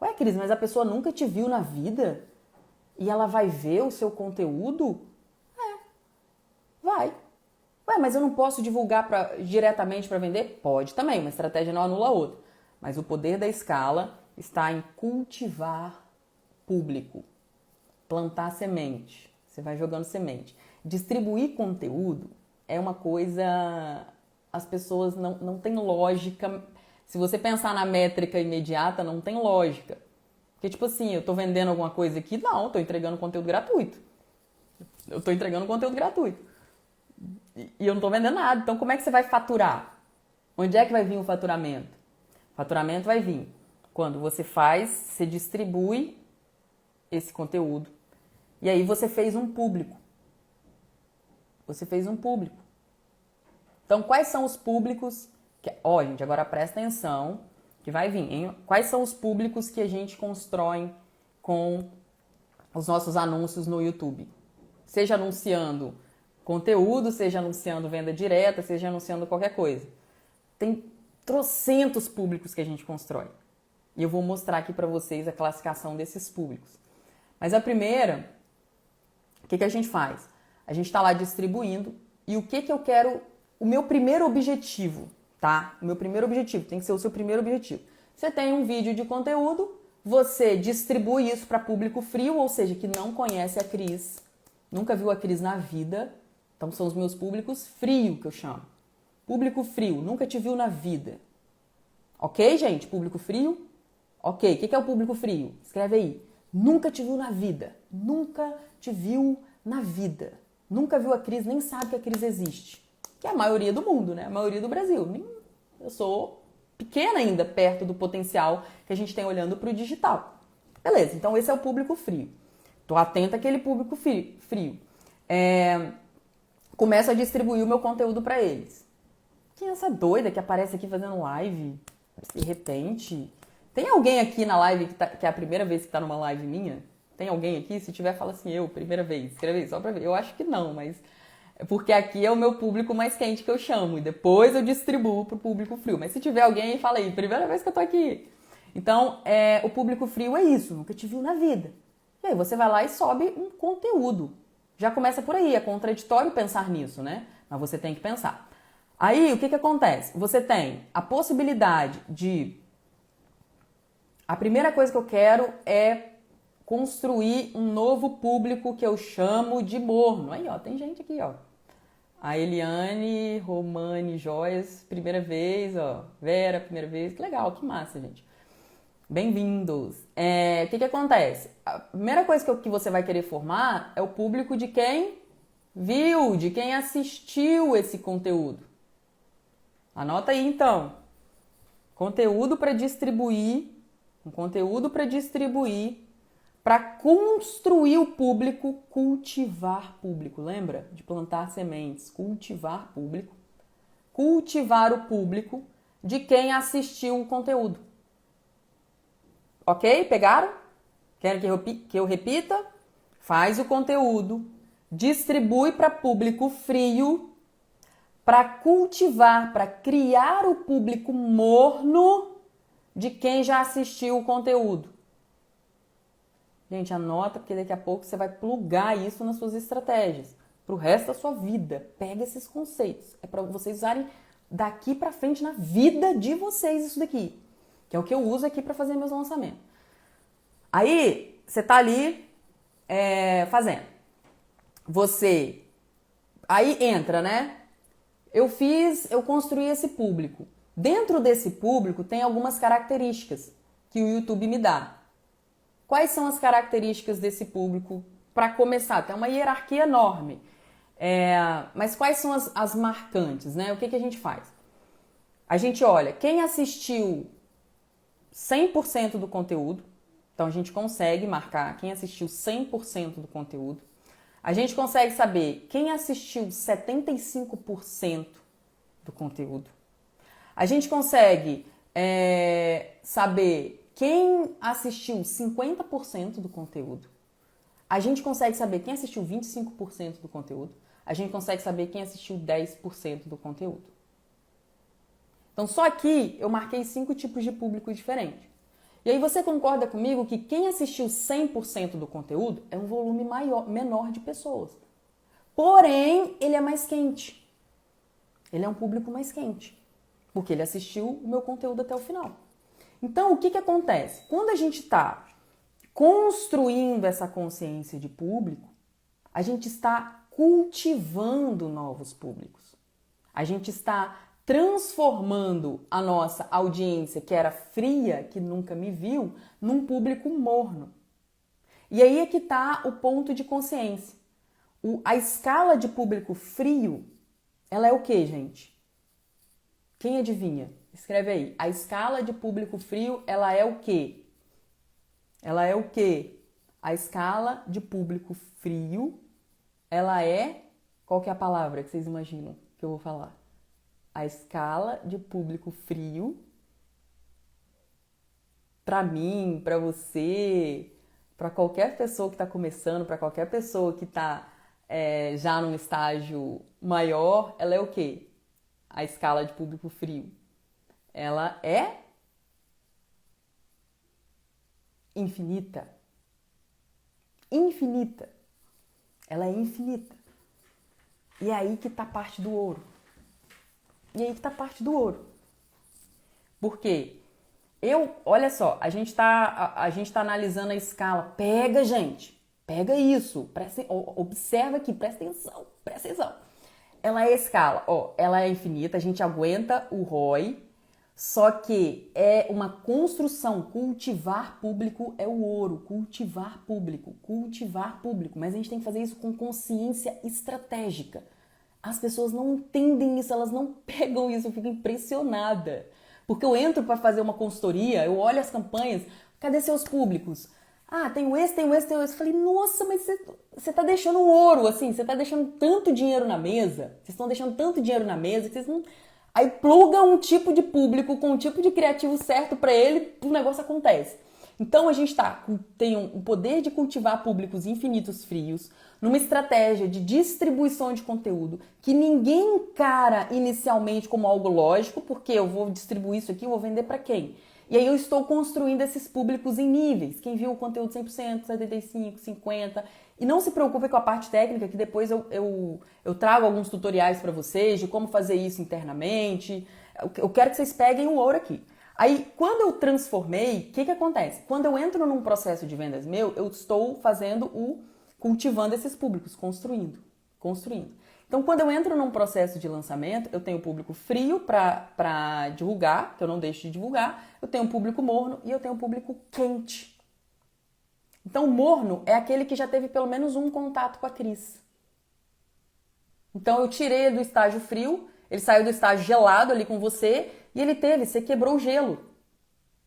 Ué, Cris, mas a pessoa nunca te viu na vida e ela vai ver o seu conteúdo? Vai. Ué, mas eu não posso divulgar diretamente para vender? Pode também, uma estratégia não anula a outra. Mas o poder da escala está em cultivar público, plantar semente. Você vai jogando semente. Distribuir conteúdo é uma coisa... As pessoas não têm lógica Se você pensar na métrica imediata, não tem lógica. Porque, tipo assim, eu tô vendendo alguma coisa aqui? Não, eu tô entregando conteúdo gratuito. Eu tô entregando conteúdo gratuito. E eu não tô vendendo nada. Então, como é que você vai faturar? Onde é que vai vir o faturamento? O faturamento vai vir quando você distribui esse conteúdo. E aí você fez um público. Você fez um público. Então, quais são os públicos... gente, agora presta atenção que vai vir, hein? Quais são os públicos que a gente constrói com os nossos anúncios no YouTube? Seja anunciando conteúdo, seja anunciando venda direta, seja anunciando qualquer coisa. Tem trocentos públicos que a gente constrói. E eu vou mostrar aqui para vocês a classificação desses públicos. Mas a primeira, o que a gente faz? A gente está lá distribuindo e o que eu quero... O meu primeiro objetivo, tá? O meu primeiro objetivo tem que ser o seu primeiro objetivo. Você tem um vídeo de conteúdo, você distribui isso para público frio, ou seja, que não conhece a Cris, nunca viu a Cris na vida. Então são os meus públicos frio que eu chamo. Público frio, nunca te viu na vida. Ok, gente? Público frio? Ok, o que é o público frio? Escreve aí. Nunca te viu na vida. Nunca te viu na vida. Nunca viu a Cris, nem sabe que a Cris existe. Que é a maioria do mundo, né? A maioria do Brasil. Eu sou pequena ainda, perto do potencial que a gente tem olhando para o digital. Beleza, então esse é o público frio. Tô atenta àquele público frio. Começo a distribuir o meu conteúdo para eles. Quem é essa doida que aparece aqui fazendo live? De repente... Tem alguém aqui na live que é a primeira vez que tá numa live minha? Tem alguém aqui? Se tiver, fala assim, primeira vez. Escreve aí, só pra ver. Eu acho que não, mas... Porque aqui é o meu público mais quente que eu chamo. E depois eu distribuo pro público frio. Mas se tiver alguém, fala aí. Primeira vez que eu tô aqui. Então, o público frio é isso. Nunca te viu na vida. E aí você vai lá e sobe um conteúdo. Já começa por aí. É contraditório pensar nisso, né? Mas você tem que pensar. Aí, o que acontece? Você tem a possibilidade de... A primeira coisa que eu quero é construir um novo público que eu chamo de morno. Aí, ó, tem gente aqui, ó. A Eliane, Romane, Joias, primeira vez, ó. Vera, primeira vez. Que legal, que massa, gente. Bem-vindos. O que acontece? A primeira coisa que você vai querer formar é o público de quem viu, de quem assistiu esse conteúdo. Anota aí, então. Conteúdo para distribuir, para construir o público, cultivar público. Lembra de plantar sementes? Cultivar público. Cultivar o público de quem assistiu o conteúdo. Ok? Pegaram? Querem que eu repita? Faz o conteúdo, distribui para público frio, para cultivar, para criar o público morno de quem já assistiu o conteúdo. Gente, anota, porque daqui a pouco você vai plugar isso nas suas estratégias. Para o resto da sua vida. Pega esses conceitos. É para vocês usarem daqui para frente na vida de vocês isso daqui. Que é o que eu uso aqui para fazer meus lançamentos. Aí, você tá ali fazendo. Aí entra, né? Eu construí esse público. Dentro desse público tem algumas características que o YouTube me dá. Quais são as características desse público? Para começar, tem uma hierarquia enorme. Mas quais são as marcantes, né? O que a gente faz? A gente olha quem assistiu 100% do conteúdo. Então, a gente consegue marcar quem assistiu 100% do conteúdo. A gente consegue saber quem assistiu 75% do conteúdo. A gente consegue saber quem assistiu 50% do conteúdo. A gente consegue saber quem assistiu 25% do conteúdo. A gente consegue saber quem assistiu 10% do conteúdo. Então, só aqui eu marquei 5 tipos de público diferentes. E aí você concorda comigo que quem assistiu 100% do conteúdo é um volume menor de pessoas. Porém, ele é mais quente. Ele é um público mais quente. Porque ele assistiu o meu conteúdo até o final. Então, o que acontece? Quando a gente está construindo essa consciência de público, a gente está cultivando novos públicos. A gente está transformando a nossa audiência, que era fria, que nunca me viu, num público morno. E aí é que está o ponto de consciência. A escala de público frio, ela é o quê, gente? Quem adivinha? Escreve aí. A escala de público frio, ela é o quê? Ela é o quê? A escala de público frio, ela é... Qual que é a palavra que vocês imaginam que eu vou falar? A escala de público frio, para mim, para você, para qualquer pessoa que está começando, para qualquer pessoa que está já num estágio maior, ela é o quê? A escala de público frio. Ela é infinita. Infinita. Ela é infinita. E é aí que está parte do ouro. E aí que está parte do ouro. Por quê? Olha só, a gente tá analisando a escala. Pega, gente. Pega isso. Observa aqui, presta atenção. Ela é escala, ela é infinita, a gente aguenta o ROI, só que é uma construção. Cultivar público é o ouro. Cultivar público. Mas a gente tem que fazer isso com consciência estratégica. As pessoas não entendem isso, elas não pegam isso, eu fico impressionada. Porque eu entro para fazer uma consultoria, eu olho as campanhas, cadê seus públicos? Ah, tem esse. Eu falei, nossa, mas você tá deixando um ouro, assim, você tá deixando tanto dinheiro na mesa, vocês estão deixando tanto dinheiro na mesa que vocês não... Aí pluga um tipo de público com um tipo de criativo certo para ele, o negócio acontece. Então a gente tem o poder de cultivar públicos infinitos frios, numa estratégia de distribuição de conteúdo que ninguém encara inicialmente como algo lógico, porque eu vou distribuir isso aqui, eu vou vender para quem? E aí eu estou construindo esses públicos em níveis. Quem viu o conteúdo 100%, 75%, 50%. E não se preocupe com a parte técnica, que depois eu trago alguns tutoriais para vocês de como fazer isso internamente. Eu quero que vocês peguem o ouro aqui. Aí, quando eu transformei, o que acontece? Quando eu entro num processo de vendas meu, eu estou cultivando esses públicos, construindo. Então, quando eu entro num processo de lançamento, eu tenho público frio para divulgar, que eu não deixo de divulgar, eu tenho um público morno e eu tenho um público quente. Então, o morno é aquele que já teve pelo menos um contato com a Cris. Então, eu tirei ele do estágio frio, ele saiu do estágio gelado ali com você e você quebrou o gelo.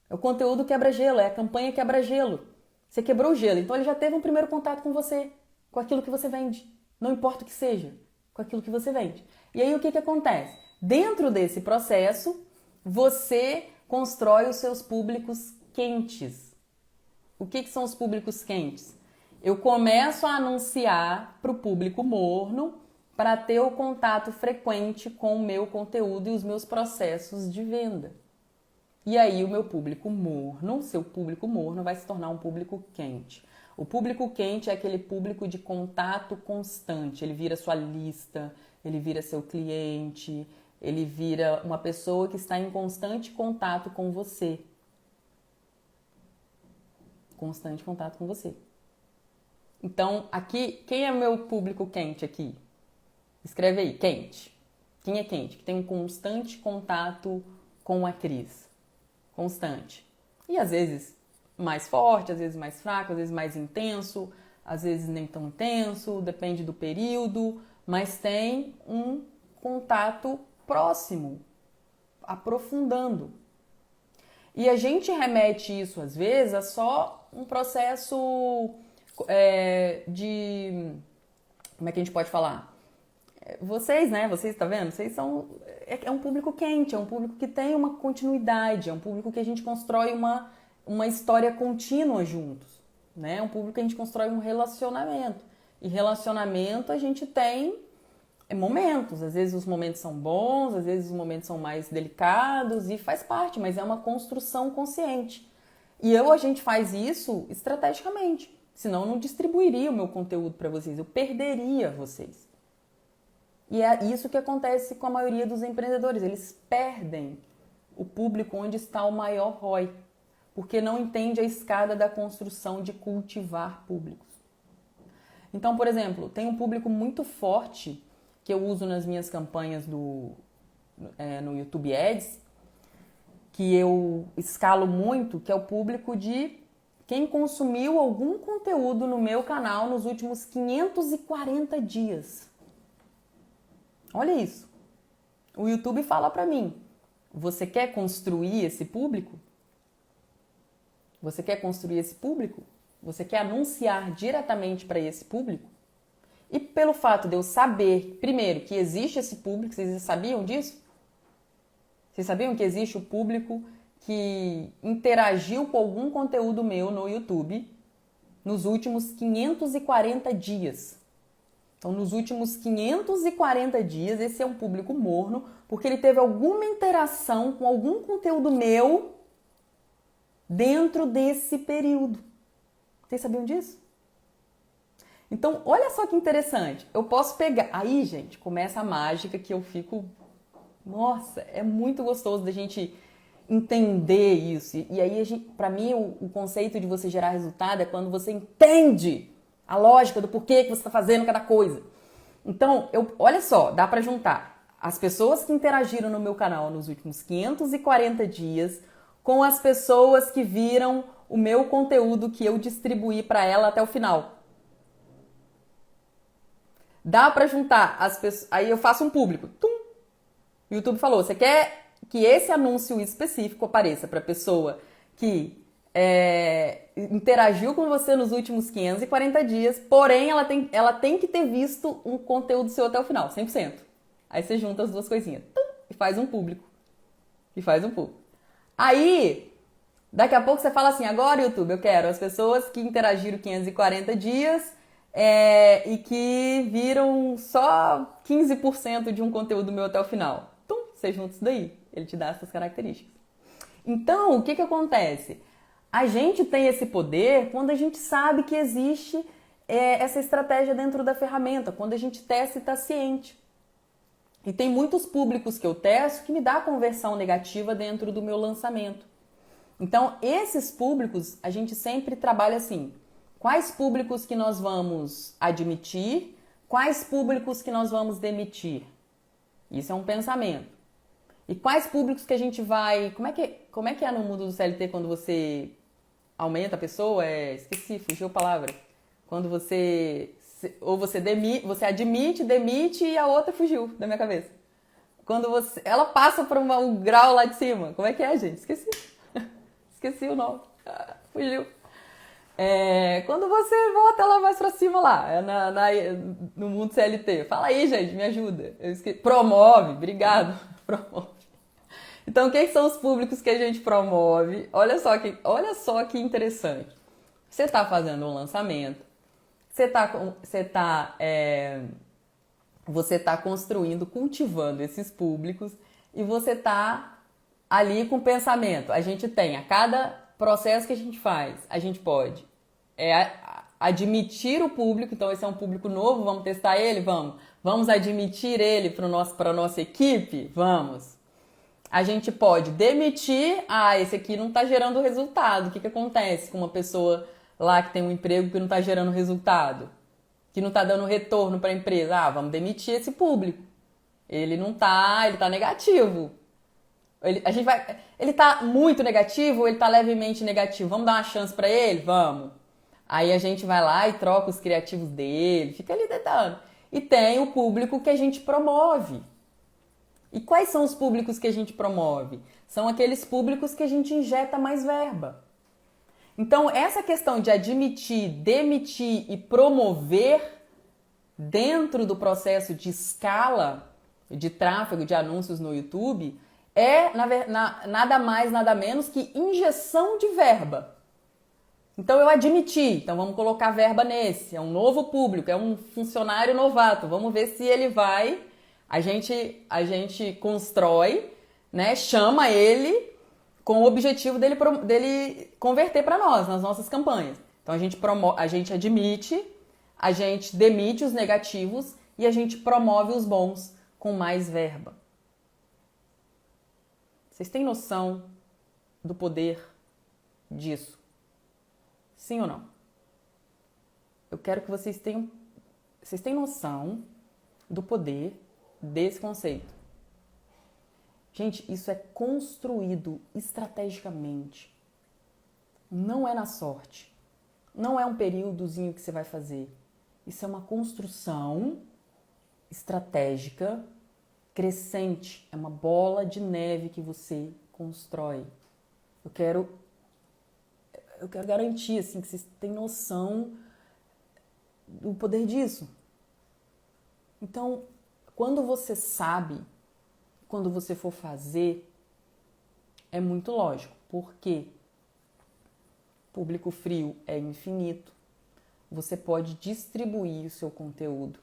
É o conteúdo quebra-gelo, é a campanha quebra-gelo. Você quebrou o gelo, então ele já teve um primeiro contato com você, com aquilo que você vende. Não importa o que seja, com aquilo que você vende. E aí o que acontece? Dentro desse processo, você constrói os seus públicos quentes. O que são os públicos quentes? Eu começo a anunciar para o público morno para ter o contato frequente com o meu conteúdo e os meus processos de venda. E aí o meu público morno, seu público morno, vai se tornar um público quente. O público quente é aquele público de contato constante. Ele vira sua lista, ele vira seu cliente, ele vira uma pessoa que está em constante contato com você. Constante contato com você. Então, aqui, quem é meu público quente aqui? Escreve aí, quente. Quem é quente? Que tem um constante contato com a Cris. Constante. E às vezes mais forte, às vezes mais fraco, às vezes mais intenso, às vezes nem tão intenso, depende do período, mas tem um contato próximo, aprofundando. E a gente remete isso, às vezes, a só um processo de... Como é que a gente pode falar? Vocês, né? Vocês, tá vendo? Vocês são... É um público quente, é um público que tem uma continuidade, é um público que a gente constrói uma história contínua juntos, né? É um público que a gente constrói um relacionamento. E relacionamento a gente tem momentos. Às vezes os momentos são bons, às vezes os momentos são mais delicados e faz parte, mas é uma construção consciente. E a gente faz isso estrategicamente. Senão eu não distribuiria o meu conteúdo para vocês, eu perderia vocês. E é isso que acontece com a maioria dos empreendedores. Eles perdem o público onde está o maior ROI, porque não entende a escada da construção de cultivar públicos. Então, por exemplo, tem um público muito forte que eu uso nas minhas campanhas no YouTube Ads, que eu escalo muito, que é o público de quem consumiu algum conteúdo no meu canal nos últimos 540 dias. Olha isso. O YouTube fala pra mim, você quer construir esse público? Você quer construir esse público? Você quer anunciar diretamente para esse público? E pelo fato de eu saber, primeiro, que existe esse público, vocês sabiam disso? Vocês sabiam que existe o público que interagiu com algum conteúdo meu no YouTube nos últimos 540 dias? Então, nos últimos 540 dias, esse é um público morno, porque ele teve alguma interação com algum conteúdo meu dentro desse período. Vocês sabiam disso? Então, olha só que interessante. Eu posso pegar... Aí, gente, começa a mágica que eu fico... Nossa, é muito gostoso da gente entender isso. E aí, para mim, o conceito de você gerar resultado é quando você entende a lógica do porquê que você está fazendo cada coisa. Então, olha só, dá para juntar as pessoas que interagiram no meu canal nos últimos 540 dias com as pessoas que viram o meu conteúdo que eu distribuí para ela até o final. Dá para juntar as pessoas... Aí eu faço um público. Tum! O YouTube falou, você quer que esse anúncio específico apareça para a pessoa que interagiu com você nos últimos 540 dias, porém ela tem que ter visto um conteúdo seu até o final, 100%. Aí você junta as duas coisinhas e faz um público. Aí, daqui a pouco você fala assim, agora YouTube, eu quero as pessoas que interagiram 540 dias e que viram só 15% de um conteúdo meu até o final. Então, você junta isso daí, ele te dá essas características. Então, o que acontece? A gente tem esse poder quando a gente sabe que existe essa estratégia dentro da ferramenta, quando a gente testa e está ciente. E tem muitos públicos que eu testo que me dá conversão negativa dentro do meu lançamento. Então, esses públicos, a gente sempre trabalha assim, quais públicos que nós vamos admitir, quais públicos que nós vamos demitir. Isso é um pensamento. E quais públicos que a gente vai... Como é que é no mundo do CLT quando você aumenta a pessoa? Esqueci, fugiu a palavra. Quando você... Ou você admite, demite e a outra fugiu da minha cabeça. Quando ela passa por um grau lá de cima. Como é que é, gente? Esqueci. Esqueci o nome. Fugiu. Quando você volta lá mais pra cima lá, no mundo CLT. Fala aí, gente, me ajuda. Promove, obrigado. Promove. Então, o que são os públicos que a gente promove? Olha só que interessante. Você está fazendo um lançamento, você tá construindo, cultivando esses públicos e você tá ali com o pensamento. A gente tem, a cada processo que a gente faz, a gente pode admitir o público. Então, esse é um público novo, vamos testar ele? Vamos admitir ele para a nossa equipe? Vamos. A gente pode demitir, esse aqui não está gerando resultado. O que acontece com uma pessoa lá que tem um emprego que não está gerando resultado? Que não está dando retorno para a empresa? Vamos demitir esse público. Ele está negativo. Ele está muito negativo ou ele está levemente negativo? Vamos dar uma chance para ele? Vamos. Aí a gente vai lá e troca os criativos dele, fica ali tentando. E tem o público que a gente promove. E quais são os públicos que a gente promove? São aqueles públicos que a gente injeta mais verba. Então, essa questão de admitir, demitir e promover dentro do processo de escala de tráfego de anúncios no YouTube nada mais, nada menos que injeção de verba. Então, eu admiti. Então, vamos colocar verba nesse. É um novo público, é um funcionário novato. Vamos ver se ele vai... A gente constrói, né, chama ele com o objetivo dele converter para nós, nas nossas campanhas. Então, a gente admite, a gente demite os negativos e a gente promove os bons com mais verba. Vocês têm noção do poder disso? Sim ou não? Eu quero que vocês tenham noção do poder desse conceito. Gente, isso é construído estrategicamente. Não é na sorte. Não é um períodozinho que você vai fazer. Isso é uma construção estratégica crescente. É uma bola de neve que você constrói. Eu quero garantir assim, que vocês têm noção do poder disso. Então, quando você sabe, quando você for fazer, é muito lógico. Porque público frio é infinito. Você pode distribuir o seu conteúdo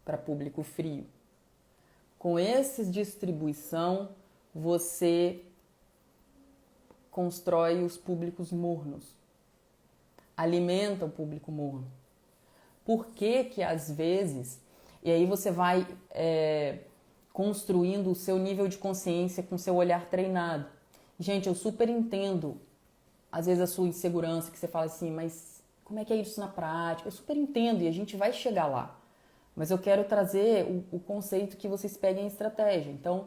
para público frio. Com essa distribuição, você constrói os públicos mornos. Alimenta o público morno. Por que que às vezes... E aí você vai construindo o seu nível de consciência com o seu olhar treinado. Gente, eu super entendo, às vezes, a sua insegurança, que você fala assim, mas como é que é isso na prática? Eu super entendo e a gente vai chegar lá. Mas eu quero trazer o conceito que vocês peguem a estratégia. Então,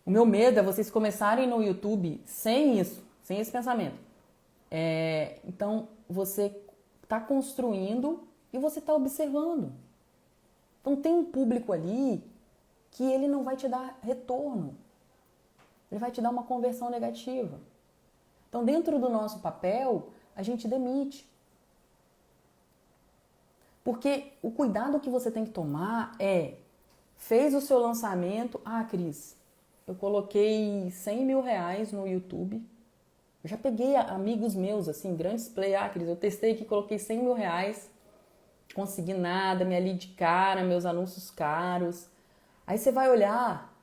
o meu medo é vocês começarem no YouTube sem isso, sem esse pensamento. Então, você está construindo e você está observando. Então, tem um público ali que ele não vai te dar retorno. Ele vai te dar uma conversão negativa. Então, dentro do nosso papel, a gente demite. Porque o cuidado que você tem que tomar fez o seu lançamento, Cris, eu coloquei 100 mil reais no YouTube, eu já peguei amigos meus, assim, grandes players, Cris, eu testei aqui, coloquei 100 mil reais, consegui nada, minha lead cara, meus anúncios caros. Aí você vai olhar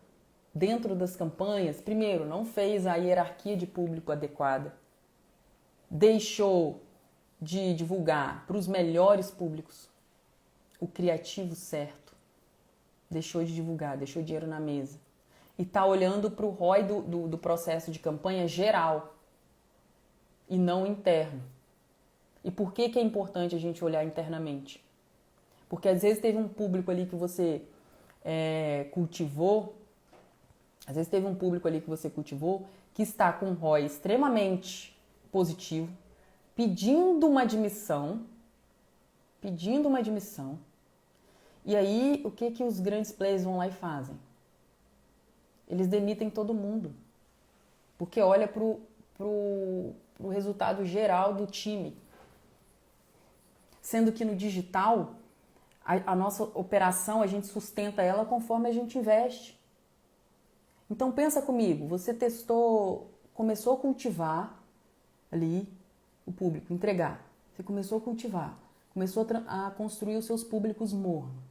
dentro das campanhas, primeiro, não fez a hierarquia de público adequada, deixou de divulgar para os melhores públicos o criativo certo, deixou de divulgar, deixou dinheiro na mesa e está olhando para o ROI do processo de campanha geral e não interno. E por que que é importante a gente olhar internamente? Porque às vezes teve um público ali que você cultivou, que está com um ROI extremamente positivo, pedindo uma admissão, e aí o que que os grandes players vão lá e fazem? Eles demitem todo mundo, porque olha pro resultado geral do time. Sendo que no digital, a nossa operação, a gente sustenta ela conforme a gente investe. Então pensa comigo, você testou, começou a cultivar ali o público, entregar. Você começou a cultivar, começou a construir os seus públicos mornos,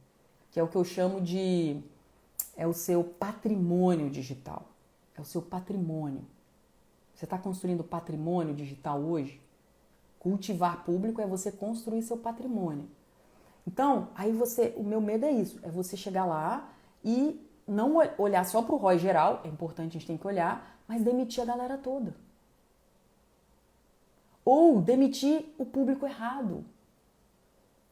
que é o que eu chamo de... é o seu patrimônio digital. É o seu patrimônio. Você está construindo patrimônio digital hoje? Cultivar público é você construir seu patrimônio. Então, aí o meu medo é isso, é você chegar lá e não olhar só para o ROI geral, é importante, a gente tem que olhar, mas demitir a galera toda. Ou demitir o público errado.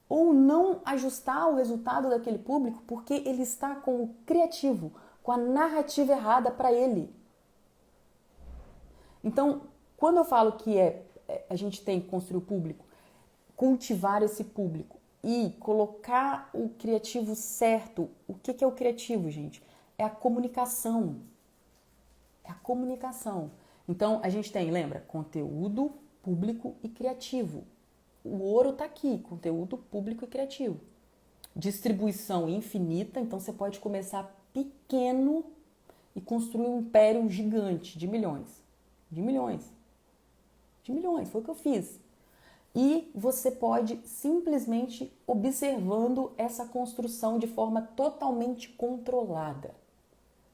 Ou não ajustar o resultado daquele público porque ele está com o criativo, com a narrativa errada para ele. Então, quando eu falo que a gente tem que construir o público, cultivar esse público e colocar o criativo certo. O que é o criativo, gente? É a comunicação. É a comunicação. Então, a gente tem, lembra? Conteúdo, público e criativo. O ouro está aqui, conteúdo, público e criativo. Distribuição infinita, então você pode começar pequeno e construir um império gigante de milhões. De milhões. Foi o que eu fiz. E você pode simplesmente observando essa construção de forma totalmente controlada.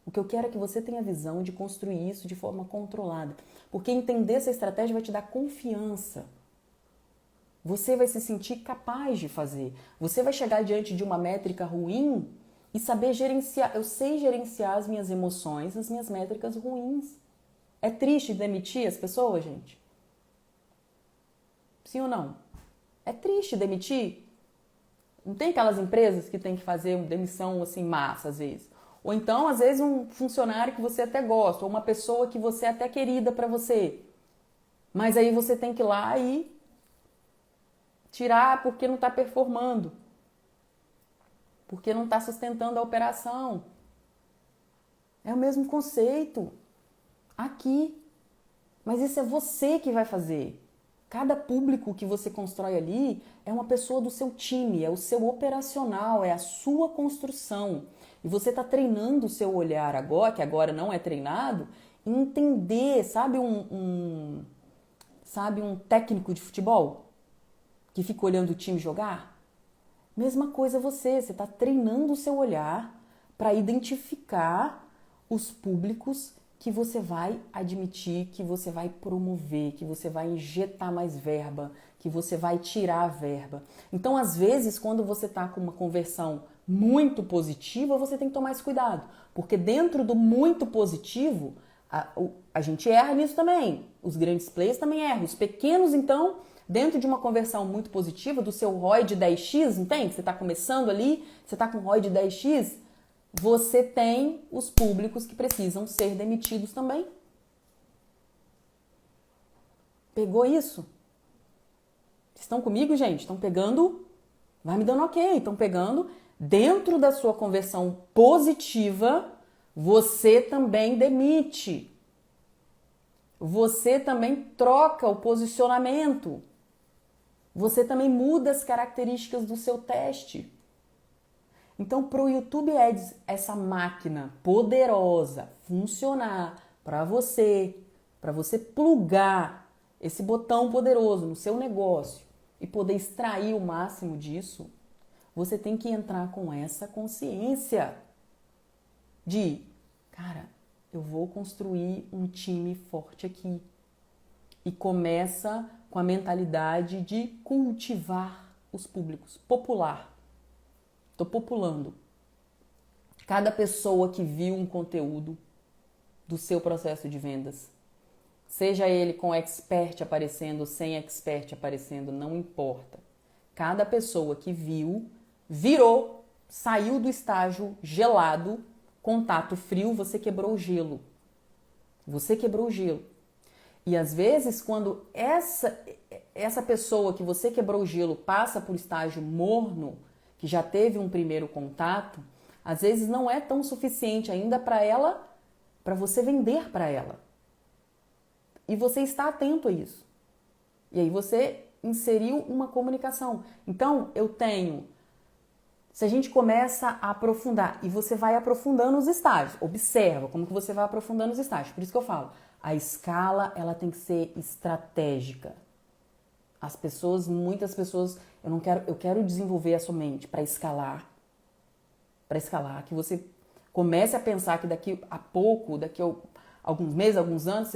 O que eu quero é que você tenha a visão de construir isso de forma controlada. Porque entender essa estratégia vai te dar confiança. Você vai se sentir capaz de fazer. Você vai chegar diante de uma métrica ruim e saber gerenciar. Eu sei gerenciar as minhas emoções, as minhas métricas ruins. É triste demitir as pessoas, gente? Sim ou não? É triste demitir? Não tem aquelas empresas que tem que fazer demissão assim massa às vezes? Ou então, às vezes, um funcionário que você até gosta, ou uma pessoa que você é até querida para você. Mas aí você tem que ir lá e tirar porque não está performando. Porque não está sustentando a operação. É o mesmo conceito. Aqui. Mas isso é você que vai fazer. Cada público que você constrói ali é uma pessoa do seu time, é o seu operacional, é a sua construção. E você está treinando o seu olhar agora, que agora não é treinado, em entender, sabe um técnico de futebol que fica olhando o time jogar? Mesma coisa você está treinando o seu olhar para identificar os públicos que você vai admitir, que você vai promover, que você vai injetar mais verba, que você vai tirar a verba. Então, às vezes, quando você está com uma conversão muito positiva, você tem que tomar esse cuidado. Porque dentro do muito positivo, a gente erra nisso também. Os grandes players também erram. Os pequenos, então, dentro de uma conversão muito positiva, do seu ROI de 10x, entende? Você está começando ali, você está com ROI de 10x, você tem os públicos que precisam ser demitidos também. Pegou isso? Estão comigo, gente? Estão pegando? Vai me dando ok. Estão pegando. Dentro da sua conversão positiva, você também demite. Você também troca o posicionamento. Você também muda as características do seu teste. Então, para o YouTube Ads, essa máquina poderosa funcionar para você plugar esse botão poderoso no seu negócio e poder extrair o máximo disso, você tem que entrar com essa consciência de, cara, eu vou construir um time forte aqui. E começa com a mentalidade de cultivar os públicos, popular. Estou populando. Cada pessoa que viu um conteúdo do seu processo de vendas, seja ele com expert aparecendo ou sem expert aparecendo, não importa. Cada pessoa que viu, virou, saiu do estágio gelado, contato frio, você quebrou o gelo. Você quebrou o gelo. E às vezes, quando essa pessoa que você quebrou o gelo passa por estágio morno, que já teve um primeiro contato, às vezes não é tão suficiente ainda para ela, para você vender para ela. E você está atento a isso. E aí você inseriu uma comunicação. Então, se a gente começa a aprofundar, e você vai aprofundando os estágios, observa como que você vai aprofundando os estágios. Por isso que eu falo, a escala, ela tem que ser estratégica. Muitas pessoas, eu quero desenvolver a sua mente para escalar, que você comece a pensar que daqui a pouco, alguns meses, alguns anos,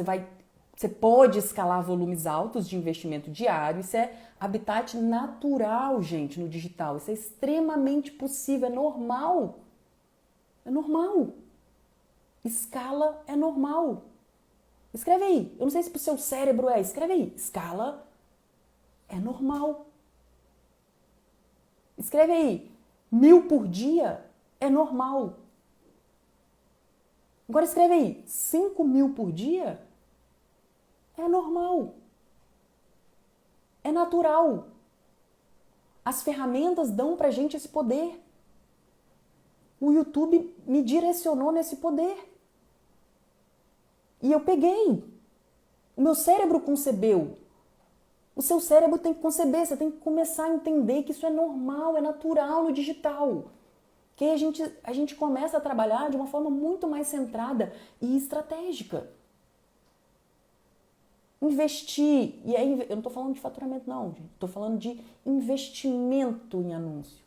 você pode escalar volumes altos de investimento diário. Isso é habitat natural, gente, no digital. Isso é extremamente possível, é normal. É normal. Escala é normal. Escreve aí. Eu não sei se pro seu cérebro escreve aí. Escala é normal. Escreve aí. 1000 por dia é normal. Agora escreve aí. 5.000 por dia é normal. É natural. As ferramentas dão pra gente esse poder. O YouTube me direcionou nesse poder. E eu peguei. O meu cérebro concebeu. O seu cérebro tem que conceber, você tem que começar a entender que isso é normal, é natural no digital. Que aí a gente começa a trabalhar de uma forma muito mais centrada e estratégica. Investir, e aí eu não estou falando de faturamento não, gente. Estou falando de investimento em anúncio.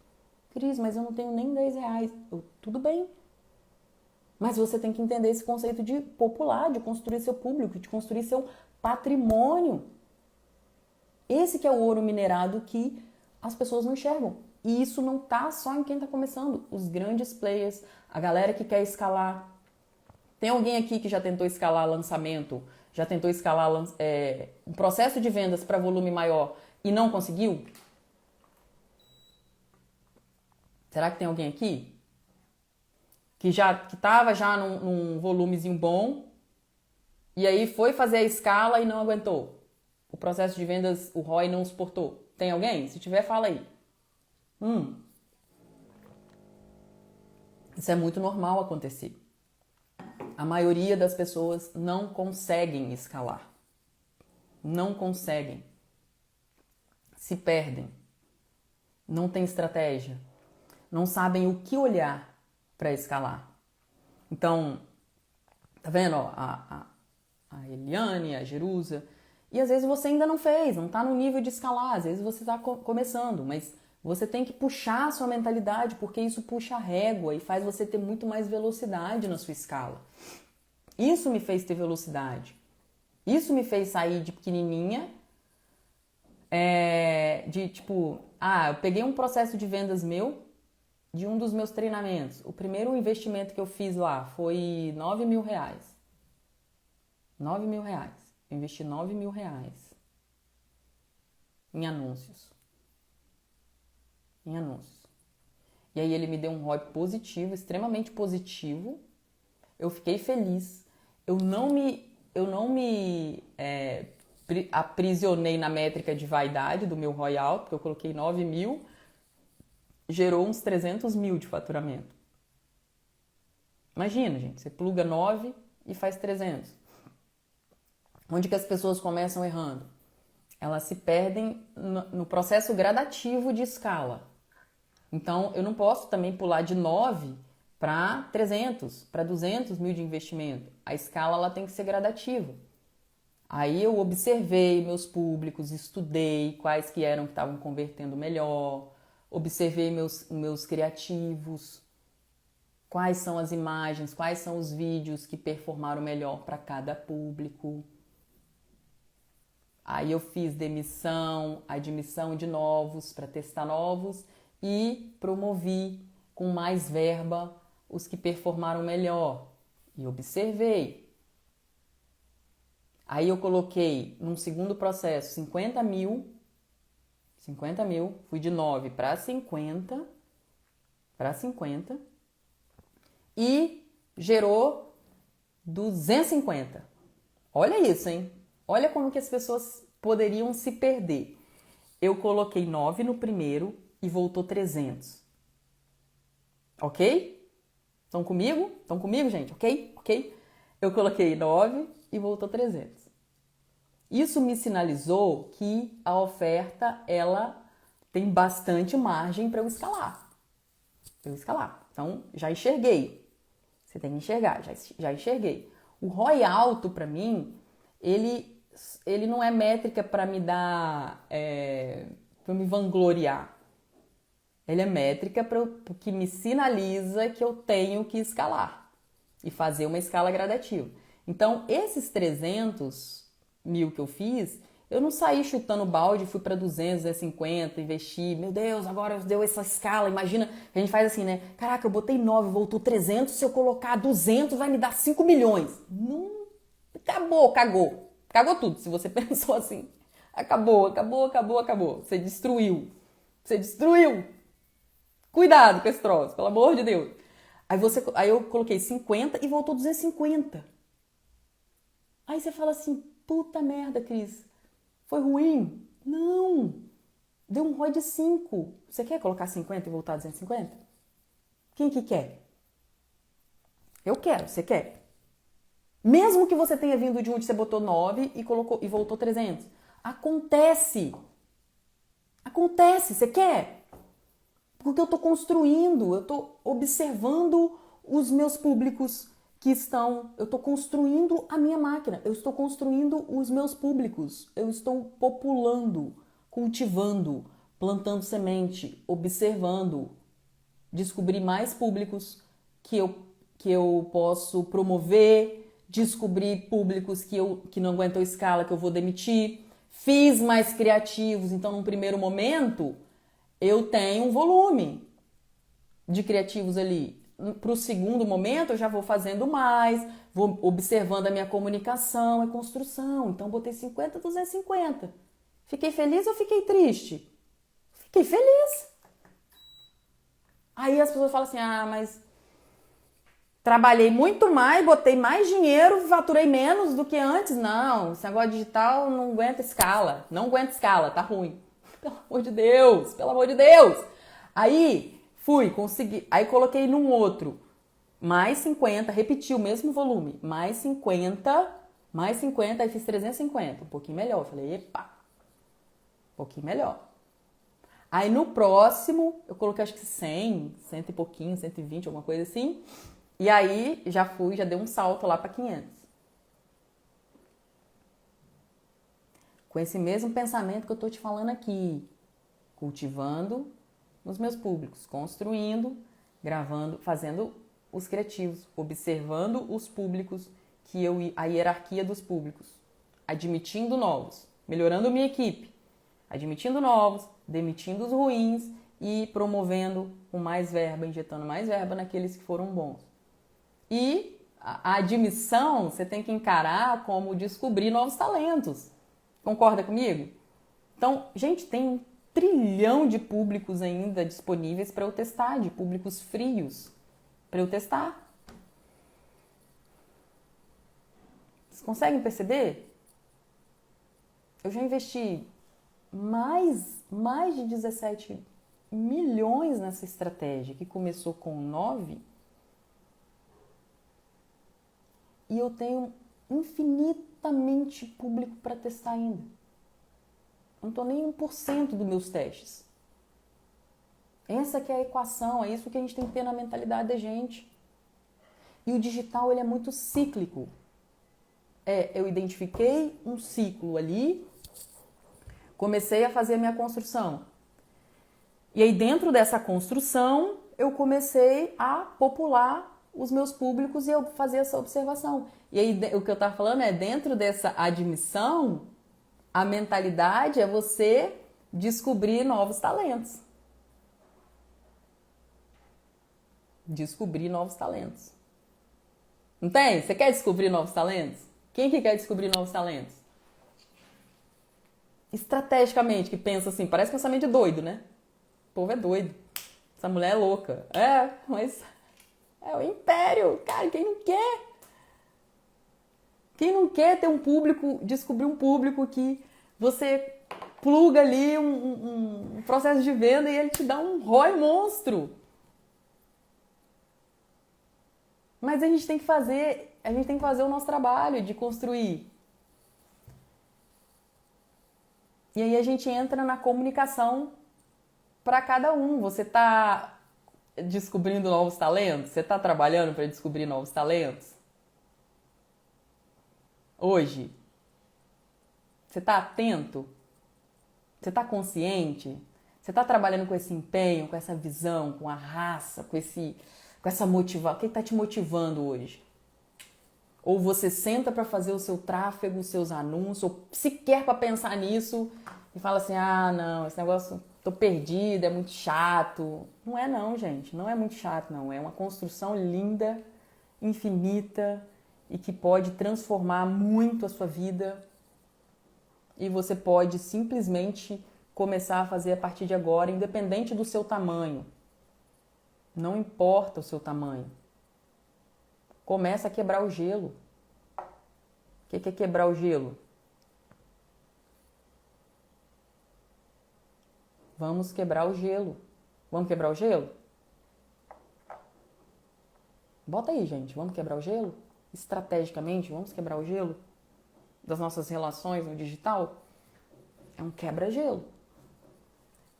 Cris, mas eu não tenho nem 10 reais. Tudo bem. Mas você tem que entender esse conceito de popular, de construir seu público, de construir seu patrimônio. Esse que é o ouro minerado que as pessoas não enxergam. E isso não tá só em quem está começando. Os grandes players, a galera que quer escalar. Tem alguém aqui que já tentou escalar lançamento, já tentou escalar um processo de vendas para volume maior e não conseguiu? Será que tem alguém aqui? que estava já num volumezinho bom, e aí foi fazer a escala e não aguentou. O processo de vendas, o ROI não suportou. Tem alguém? Se tiver, fala aí. Isso é muito normal acontecer. A maioria das pessoas não conseguem escalar. Não conseguem. Se perdem. Não tem estratégia. Não sabem o que olhar para escalar. Então, tá vendo? Ó, a Eliane, a Jerusa. E às vezes você ainda não fez, não tá no nível de escalar. Às vezes você tá começando, mas você tem que puxar a sua mentalidade, porque isso puxa a régua e faz você ter muito mais velocidade na sua escala. Isso me fez ter velocidade. Isso me fez sair de pequenininha, eu peguei um processo de vendas meu, de um dos meus treinamentos. O primeiro investimento que eu fiz lá foi R$9.000. R$9.000. Eu investi R$9.000 em anúncios. E aí ele me deu um ROI positivo, extremamente positivo. Eu fiquei feliz. Eu não me aprisionei na métrica de vaidade do meu ROI alto, porque eu coloquei 9.000, gerou uns 300 mil de faturamento. Imagina, gente, você pluga 9 e faz 300. Onde que as pessoas começam errando? Elas se perdem no processo gradativo de escala. Então, eu não posso também pular de 9 para 300, para 200 mil de investimento. A escala ela tem que ser gradativa. Aí eu observei meus públicos, estudei quais que eram que estavam convertendo melhor, observei meus criativos, quais são as imagens, quais são os vídeos que performaram melhor para cada público. Aí eu fiz demissão, admissão de novos para testar novos e promovi com mais verba os que performaram melhor. E observei. Aí eu coloquei num segundo processo 50 mil, fui de 9 para 50 e gerou 250. Olha isso, hein? Olha como que as pessoas poderiam se perder. Eu coloquei 9 no primeiro e voltou 300. Ok? Estão comigo? Estão comigo, gente? Ok? Eu coloquei 9 e voltou 300. Isso me sinalizou que a oferta, ela tem bastante margem para eu escalar. Então, já enxerguei. Você tem que enxergar, já enxerguei. O ROI alto, para mim, ele não é métrica para me dar, para me vangloriar. Ele é métrica que me sinaliza que eu tenho que escalar e fazer uma escala gradativa. Então, esses 300 mil que eu fiz, eu não saí chutando balde, fui para 200, 250, investi. Meu Deus, agora deu essa escala. Imagina, a gente faz assim, né? Caraca, eu botei 9, voltou 300, se eu colocar 200 vai me dar 5 milhões. Não, cagou tudo. Se você pensou assim, acabou. Você destruiu. Cuidado com esse troço, pelo amor de Deus. Aí eu coloquei 50 e voltou 250. Aí você fala assim, puta merda, Cris, foi ruim? Não, deu um ROI de 5. Você quer colocar 50 e voltar a 250? Quem que quer? Eu quero, você quer? Mesmo que você tenha vindo de onde você botou 9 e voltou 300. Acontece, você quer? Porque eu estou construindo, eu estou observando os meus públicos eu estou construindo a minha máquina, eu estou construindo os meus públicos, eu estou populando, cultivando, plantando semente, observando, descobrir mais públicos que eu posso promover, descobrir públicos que não aguentam escala, que eu vou demitir, fiz mais criativos, então num primeiro momento eu tenho um volume de criativos ali. Para o segundo momento eu já vou fazendo mais, vou observando a minha comunicação e construção. Então botei 50, 250. Fiquei feliz ou fiquei triste? Fiquei feliz. Aí as pessoas falam assim, mas trabalhei muito mais, botei mais dinheiro, faturei menos do que antes. Não, esse negócio digital não aguenta escala. Não aguenta escala, tá ruim. Pelo amor de Deus, pelo amor de Deus. Aí consegui. Aí coloquei num outro. Mais 50, repeti o mesmo volume. Mais 50, aí fiz 350. Um pouquinho melhor. Eu falei, epa, um pouquinho melhor. Aí no próximo, eu coloquei acho que 100, cento e pouquinho, 120, alguma coisa assim. E aí já dei um salto lá para 500. Com esse mesmo pensamento que eu tô te falando aqui. Cultivando nos meus públicos, construindo, gravando, fazendo os criativos, observando os públicos, a hierarquia dos públicos, admitindo novos, melhorando minha equipe, admitindo novos, demitindo os ruins e promovendo com mais verba, injetando mais verba naqueles que foram bons. E a admissão você tem que encarar como descobrir novos talentos. Concorda comigo? Então, gente, tem um trilhão de públicos ainda disponíveis para eu testar, de públicos frios para eu testar. Vocês conseguem perceber? Eu já investi mais de 17 milhões nessa estratégia, que começou com 9, e eu tenho infinitamente público para testar ainda. Eu não estou nem 1% dos meus testes. Essa que é a equação, é isso que a gente tem que ter na mentalidade da gente. E o digital, ele é muito cíclico. Eu identifiquei um ciclo ali, comecei a fazer a minha construção. E aí, dentro dessa construção, eu comecei a popular os meus públicos e eu fazer essa observação. E aí, o que eu estava falando é, dentro dessa admissão, a mentalidade é você descobrir novos talentos. Descobrir novos talentos. Não tem? Você quer descobrir novos talentos? Quem que quer descobrir novos talentos? Estrategicamente, que pensa assim, parece pensamento de doido, né? O povo é doido. Essa mulher é louca. Mas é o império. Cara, quem não quer? Quem não quer ter um público, descobrir um público que você pluga ali um processo de venda e ele te dá um ROI monstro. Mas a gente tem que fazer o nosso trabalho de construir. E aí a gente entra na comunicação para cada um. Você está descobrindo novos talentos? Você está trabalhando para descobrir novos talentos? Hoje? Você está atento? Você está consciente? Você está trabalhando com esse empenho, com essa visão, com a raça, com essa motivação? O que está te motivando hoje? Ou você senta para fazer o seu tráfego, os seus anúncios, ou sequer para pensar nisso e fala assim, não, esse negócio, tô perdido, é muito chato. Não é não, gente, não é muito chato não, é uma construção linda, infinita e que pode transformar muito a sua vida e você pode simplesmente começar a fazer a partir de agora, independente do seu tamanho. Não importa o seu tamanho. Começa a quebrar o gelo. O que é quebrar o gelo? Vamos quebrar o gelo. Vamos quebrar o gelo? Bota aí, gente. Vamos quebrar o gelo? Estrategicamente, vamos quebrar o gelo das nossas relações no digital? É um quebra-gelo.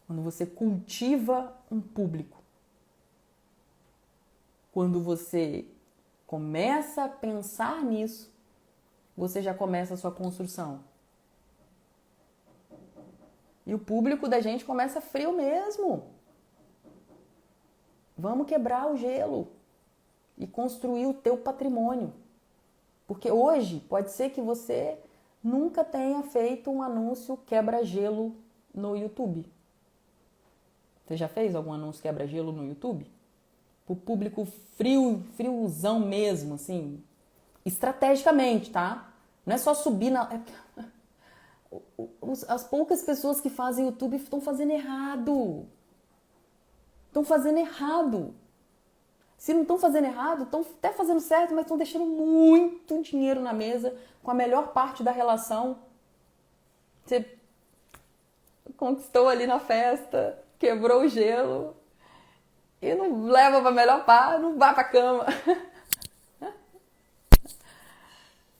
Quando você cultiva um público. Quando você começa a pensar nisso, você já começa a sua construção. E o público da gente começa frio mesmo. Vamos quebrar o gelo e construir o teu patrimônio. Porque hoje pode ser que você nunca tenha feito um anúncio quebra-gelo no YouTube. Você já fez algum anúncio quebra-gelo no YouTube? Pro público friozão mesmo, assim, estrategicamente, tá? Não é só subir na... As poucas pessoas que fazem YouTube estão fazendo errado. Estão fazendo errado. Se não estão fazendo errado, estão até fazendo certo, mas estão deixando muito dinheiro na mesa com a melhor parte da relação. Você conquistou ali na festa, quebrou o gelo e não leva pra melhor parte, não vai pra cama.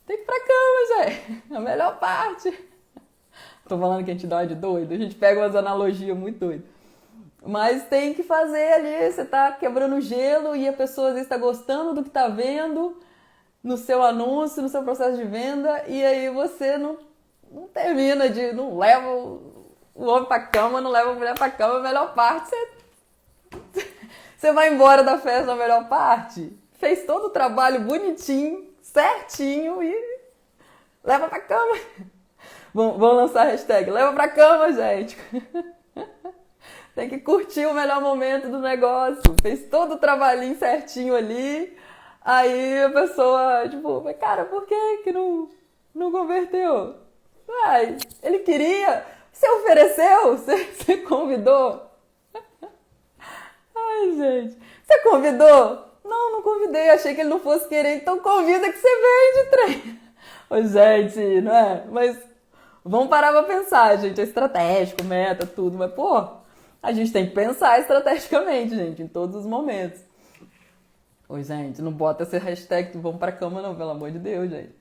Tem que ir pra cama, gente. A melhor parte. Tô falando que a gente dá uma de doido. A gente pega umas analogias muito doidas. Mas tem que fazer ali. Você tá quebrando gelo e a pessoa às vezes tá gostando do que tá vendo no seu anúncio, no seu processo de venda. E aí você não termina de... Não leva o homem pra cama, não leva a mulher pra cama. A melhor parte, você vai embora da festa, a melhor parte. Fez todo o trabalho bonitinho, certinho e leva pra cama. Vamos lançar a hashtag, leva pra cama, gente. Tem que curtir o melhor momento do negócio. Fez todo o trabalhinho certinho ali. Aí a pessoa, tipo, cara, por que não converteu? Ai, ele queria, você ofereceu, você convidou. Ai, gente, você convidou? Não convidei, achei que ele não fosse querer, então convida que você vende, trem. Ô, gente, não é? Mas vamos parar pra pensar, gente, é estratégico, meta, tudo, mas, pô, a gente tem que pensar estrategicamente, gente, em todos os momentos. Ô, gente, não bota essa hashtag vamos pra cama não, pelo amor de Deus, gente.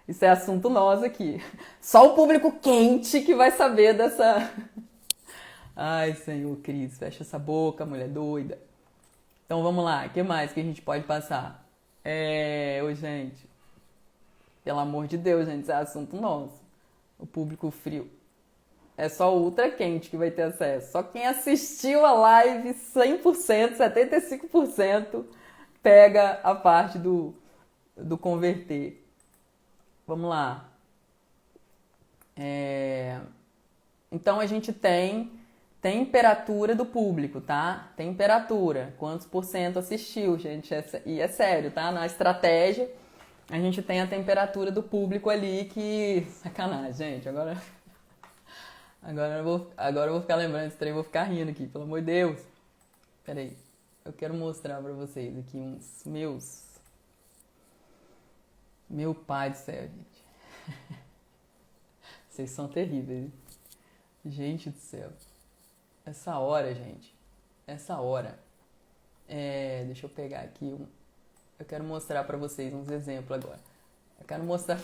Isso é assunto nosso aqui. Só o público quente que vai saber dessa... Ai, Senhor Cristo, fecha essa boca, mulher doida. Então vamos lá, o que mais que a gente pode passar? Ô, gente, pelo amor de Deus, gente, isso é assunto nosso. O público frio. É só o ultra quente que vai ter acesso. Só quem assistiu a live 100%, 75% pega a parte do converter. Vamos lá. Então a gente tem temperatura do público, tá? Temperatura. Quantos por cento assistiu, gente? E é sério, tá? Na estratégia, a gente tem a temperatura do público ali que... Sacanagem, gente. Agora eu vou ficar lembrando desse trem, vou ficar rindo aqui, pelo amor de Deus. Peraí. Eu quero mostrar pra vocês aqui uns meus... Meu pai do céu, gente. Vocês são terríveis. Gente do céu. Essa hora, gente. Essa hora. Deixa eu pegar aqui eu quero mostrar pra vocês uns exemplos agora. Eu quero mostrar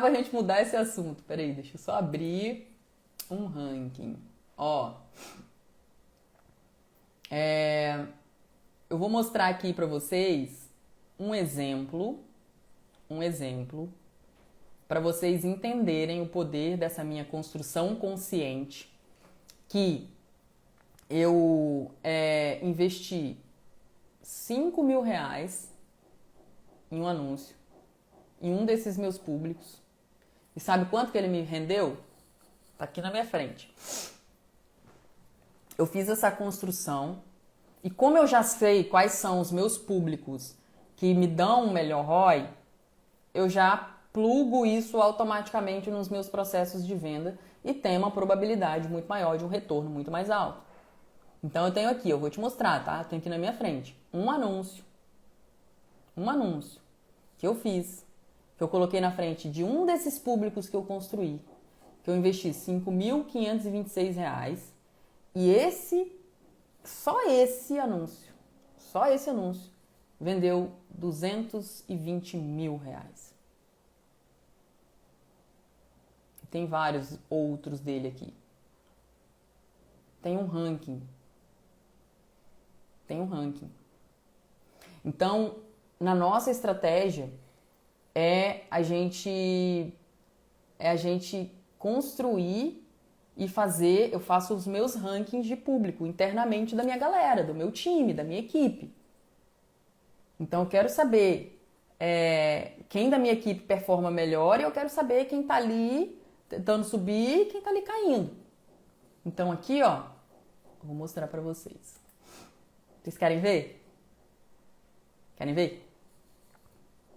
pra gente mudar esse assunto. Peraí, deixa eu só abrir um ranking. Ó. Eu vou mostrar aqui pra vocês um exemplo para vocês entenderem o poder dessa minha construção consciente, que eu investi R$5.000 em um anúncio, em um desses meus públicos. E sabe quanto que ele me rendeu? Tá aqui na minha frente. Eu fiz essa construção e como eu já sei quais são os meus públicos que me dão um melhor ROI, eu já plugo isso automaticamente nos meus processos de venda e tenho uma probabilidade muito maior de um retorno muito mais alto. Então eu tenho aqui, eu vou te mostrar, tá? Eu tenho aqui na minha frente um anúncio que eu fiz, que eu coloquei na frente de um desses públicos que eu construí, que eu investi R$5.526 e só esse anúncio vendeu R$220.000. Tem vários outros dele aqui. Tem um ranking. Então, na nossa estratégia, a gente construir e fazer, eu faço os meus rankings de público internamente da minha galera, do meu time, da minha equipe. Então eu quero saber quem da minha equipe performa melhor e eu quero saber quem tá ali tentando subir e quem tá ali caindo. Então aqui, ó, eu vou mostrar pra vocês. Vocês querem ver? Querem ver?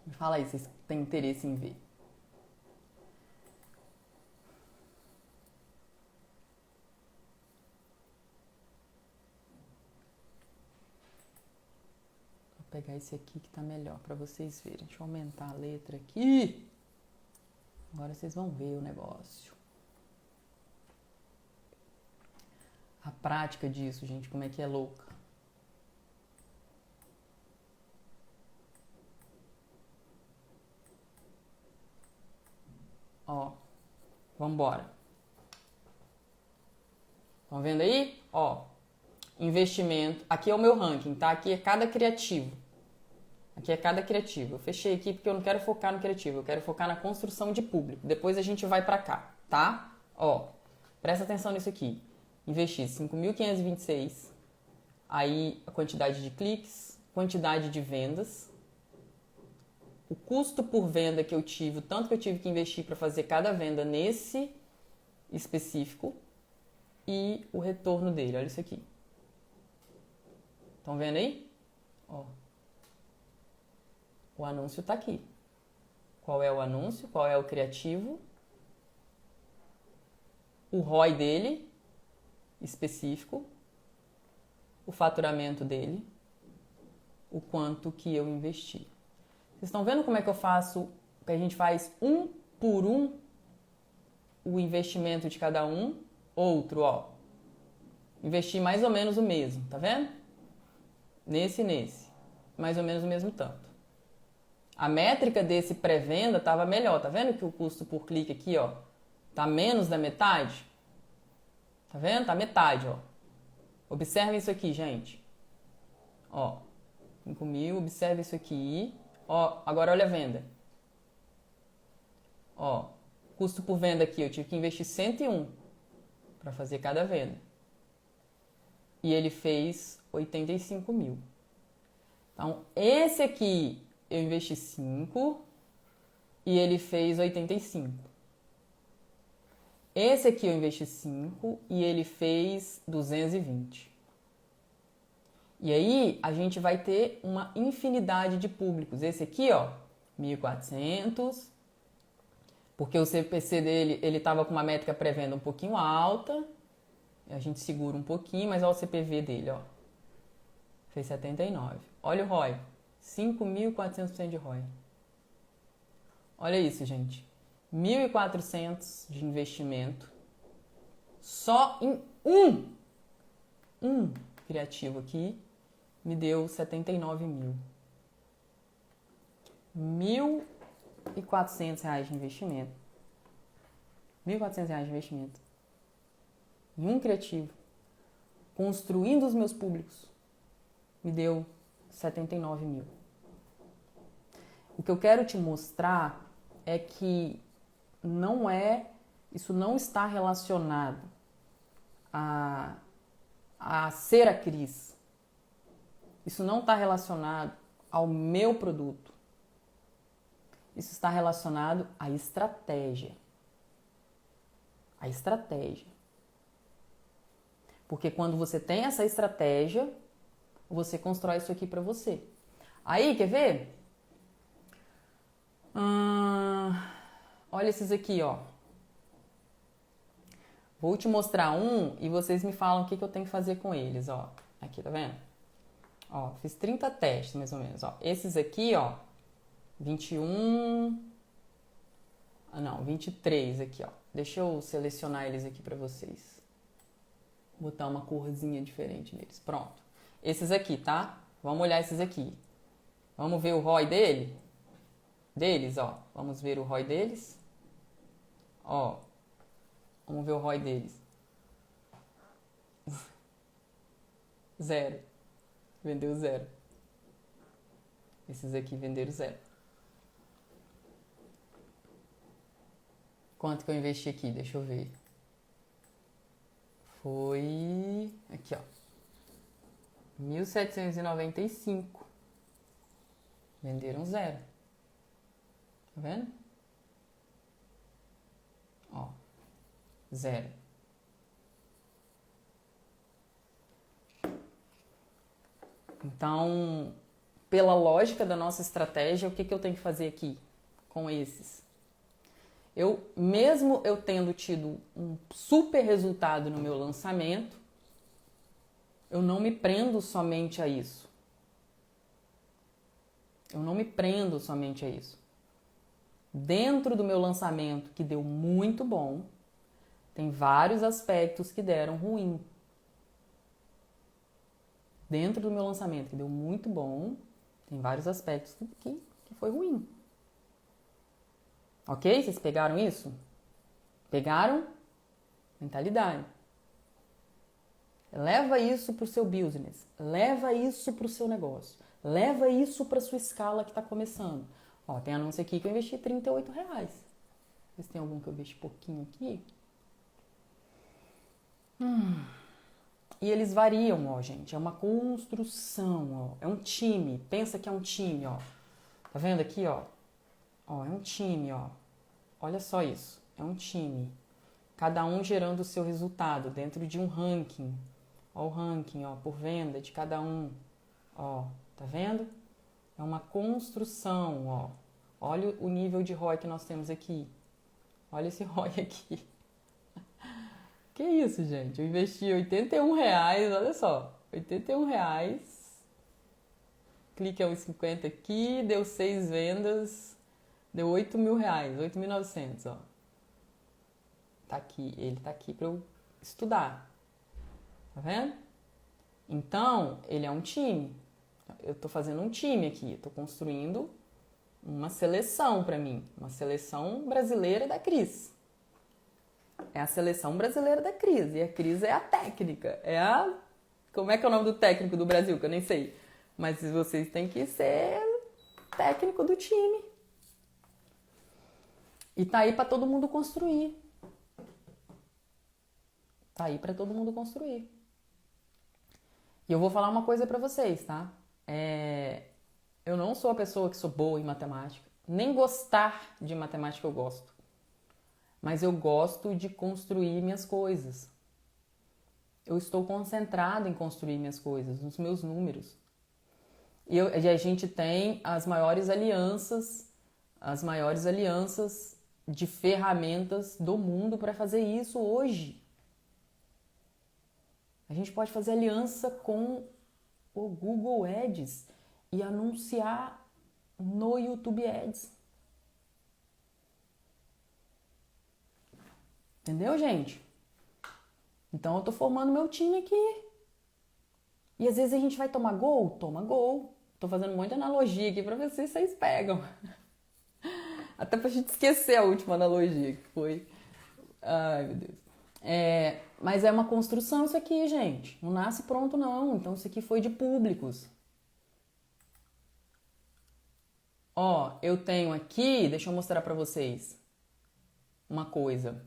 Me fala aí, vocês têm interesse em ver. pegar esse aqui que tá melhor para vocês verem. Deixa eu aumentar a letra aqui. Agora vocês vão ver o negócio. A prática disso, gente, como é que é louca. Ó, vambora. Estão vendo aí? Ó, investimento. Aqui é o meu ranking, tá? Aqui é cada criativo. Aqui é cada criativo. Eu fechei aqui porque eu não quero focar no criativo. Eu quero focar na construção de público. Depois a gente vai pra cá, tá? Ó, presta atenção nisso aqui. Investi 5.526. Aí a quantidade de cliques, quantidade de vendas. O custo por venda que eu tive, o tanto que eu tive que investir para fazer cada venda nesse específico e o retorno dele. Olha isso aqui. Estão vendo aí? Ó. O anúncio está aqui. Qual é o anúncio? Qual é o criativo? O ROI dele, específico. O faturamento dele. O quanto que eu investi. Vocês estão vendo como é que eu faço, que a gente faz um por um o investimento de cada um? Outro, ó. Investi mais ou menos o mesmo, tá vendo? Nesse e nesse. Mais ou menos o mesmo tanto. A métrica desse pré-venda estava melhor, tá vendo que o custo por clique aqui, ó, tá menos da metade? Tá vendo? Tá metade, ó. Observe isso aqui, gente. Ó, 5.000, observe isso aqui. Ó, agora olha a venda. Ó, custo por venda aqui, eu tive que investir 101 para fazer cada venda. E ele fez 85 mil. Então, esse aqui eu investi 5 e ele fez 85. Esse aqui eu investi 5 e ele fez 220. E aí, a gente vai ter uma infinidade de públicos. Esse aqui, ó, 1.400, porque o CPC dele, ele tava com uma métrica pré-venda um pouquinho alta. A gente segura um pouquinho, mas olha o CPV dele, ó. Fez 79. Olha o ROI, 5.400% de ROI. Olha isso, gente. 1.400 de investimento só em um criativo aqui. Me deu 79 mil. R$1.400 de investimento. R$1.400 de investimento. Em um criativo. Construindo os meus públicos. Me deu 79 mil. O que eu quero te mostrar é que isso não está relacionado a ser a Cris. Isso não está relacionado ao meu produto. Isso está relacionado à estratégia. A estratégia. Porque quando você tem essa estratégia, você constrói isso aqui para você. Aí, quer ver? Olha esses aqui, ó. Vou te mostrar um e vocês me falam o que eu tenho que fazer com eles, ó. Aqui, tá vendo? Ó, fiz 30 testes, mais ou menos, ó. Esses aqui, ó, 21... Ah, não, 23 aqui, ó. Deixa eu selecionar eles aqui pra vocês. Vou botar uma corzinha diferente neles. Pronto. Esses aqui, tá? Vamos olhar esses aqui. Vamos ver o ROI deles, ó. Vamos ver o ROI deles. Ó. Vamos ver o ROI deles. 0. Vendeu 0. Esses aqui venderam 0. Quanto que eu investi aqui? Deixa eu ver. Foi... Aqui, ó. 1.795. Venderam 0. Tá vendo? Ó. 0. Então, pela lógica da nossa estratégia, o que eu tenho que fazer aqui com esses? Mesmo eu tendo tido um super resultado no meu lançamento, eu não me prendo somente a isso. Eu não me prendo somente a isso. Dentro do meu lançamento, que deu muito bom, tem vários aspectos que deram ruim. Dentro do meu lançamento, que deu muito bom, tem vários aspectos que foi ruim. Ok? Vocês pegaram isso? Pegaram? Mentalidade. Leva isso para o seu business. Leva isso para o seu negócio. Leva isso para a sua escala que está começando. Ó, tem anúncio aqui que eu investi R$38. Vocês tem algum que eu investi pouquinho aqui? E eles variam, ó, gente. É uma construção, ó. É um time. Pensa que é um time, ó. Tá vendo aqui, ó? Ó, é um time, ó. Olha só isso. É um time. Cada um gerando o seu resultado dentro de um ranking. Ó, o ranking, ó, por venda de cada um. Ó, tá vendo? É uma construção, ó. Olha o nível de ROI que nós temos aqui. Olha esse ROI aqui. Que isso, gente? Eu investi R$81, olha só. R$81. Clique a 1,50 aqui, deu 6 vendas, deu R$8.000, 8.900, ó. Tá aqui, ele tá aqui para eu estudar. Tá vendo? Então, ele é um time. Eu tô fazendo um time aqui, eu tô construindo uma seleção para mim, uma seleção brasileira da Cris. É a seleção brasileira da Cris, e a Cris é a técnica, é a... Como é que é o nome do técnico do Brasil, que eu nem sei. Mas vocês têm que ser técnico do time. E tá aí para todo mundo construir. Tá aí para todo mundo construir. E eu vou falar uma coisa para vocês, tá? Eu não sou a pessoa que sou boa em matemática. Nem gostar de matemática eu gosto. Mas eu gosto de construir minhas coisas. Eu estou concentrado em construir minhas coisas, nos meus números. E a gente tem as maiores alianças de ferramentas do mundo para fazer isso hoje. A gente pode fazer aliança com o Google Ads e anunciar no YouTube Ads. Entendeu, gente? Então eu tô formando meu time aqui. E às vezes a gente vai tomar gol? Toma gol. Tô fazendo muita analogia aqui pra ver se vocês pegam. Até pra gente esquecer a última analogia que foi. Ai, meu Deus. Mas é uma construção isso aqui, gente. Não nasce pronto, não. Então isso aqui foi de públicos. Ó, eu tenho aqui, deixa eu mostrar pra vocês uma coisa.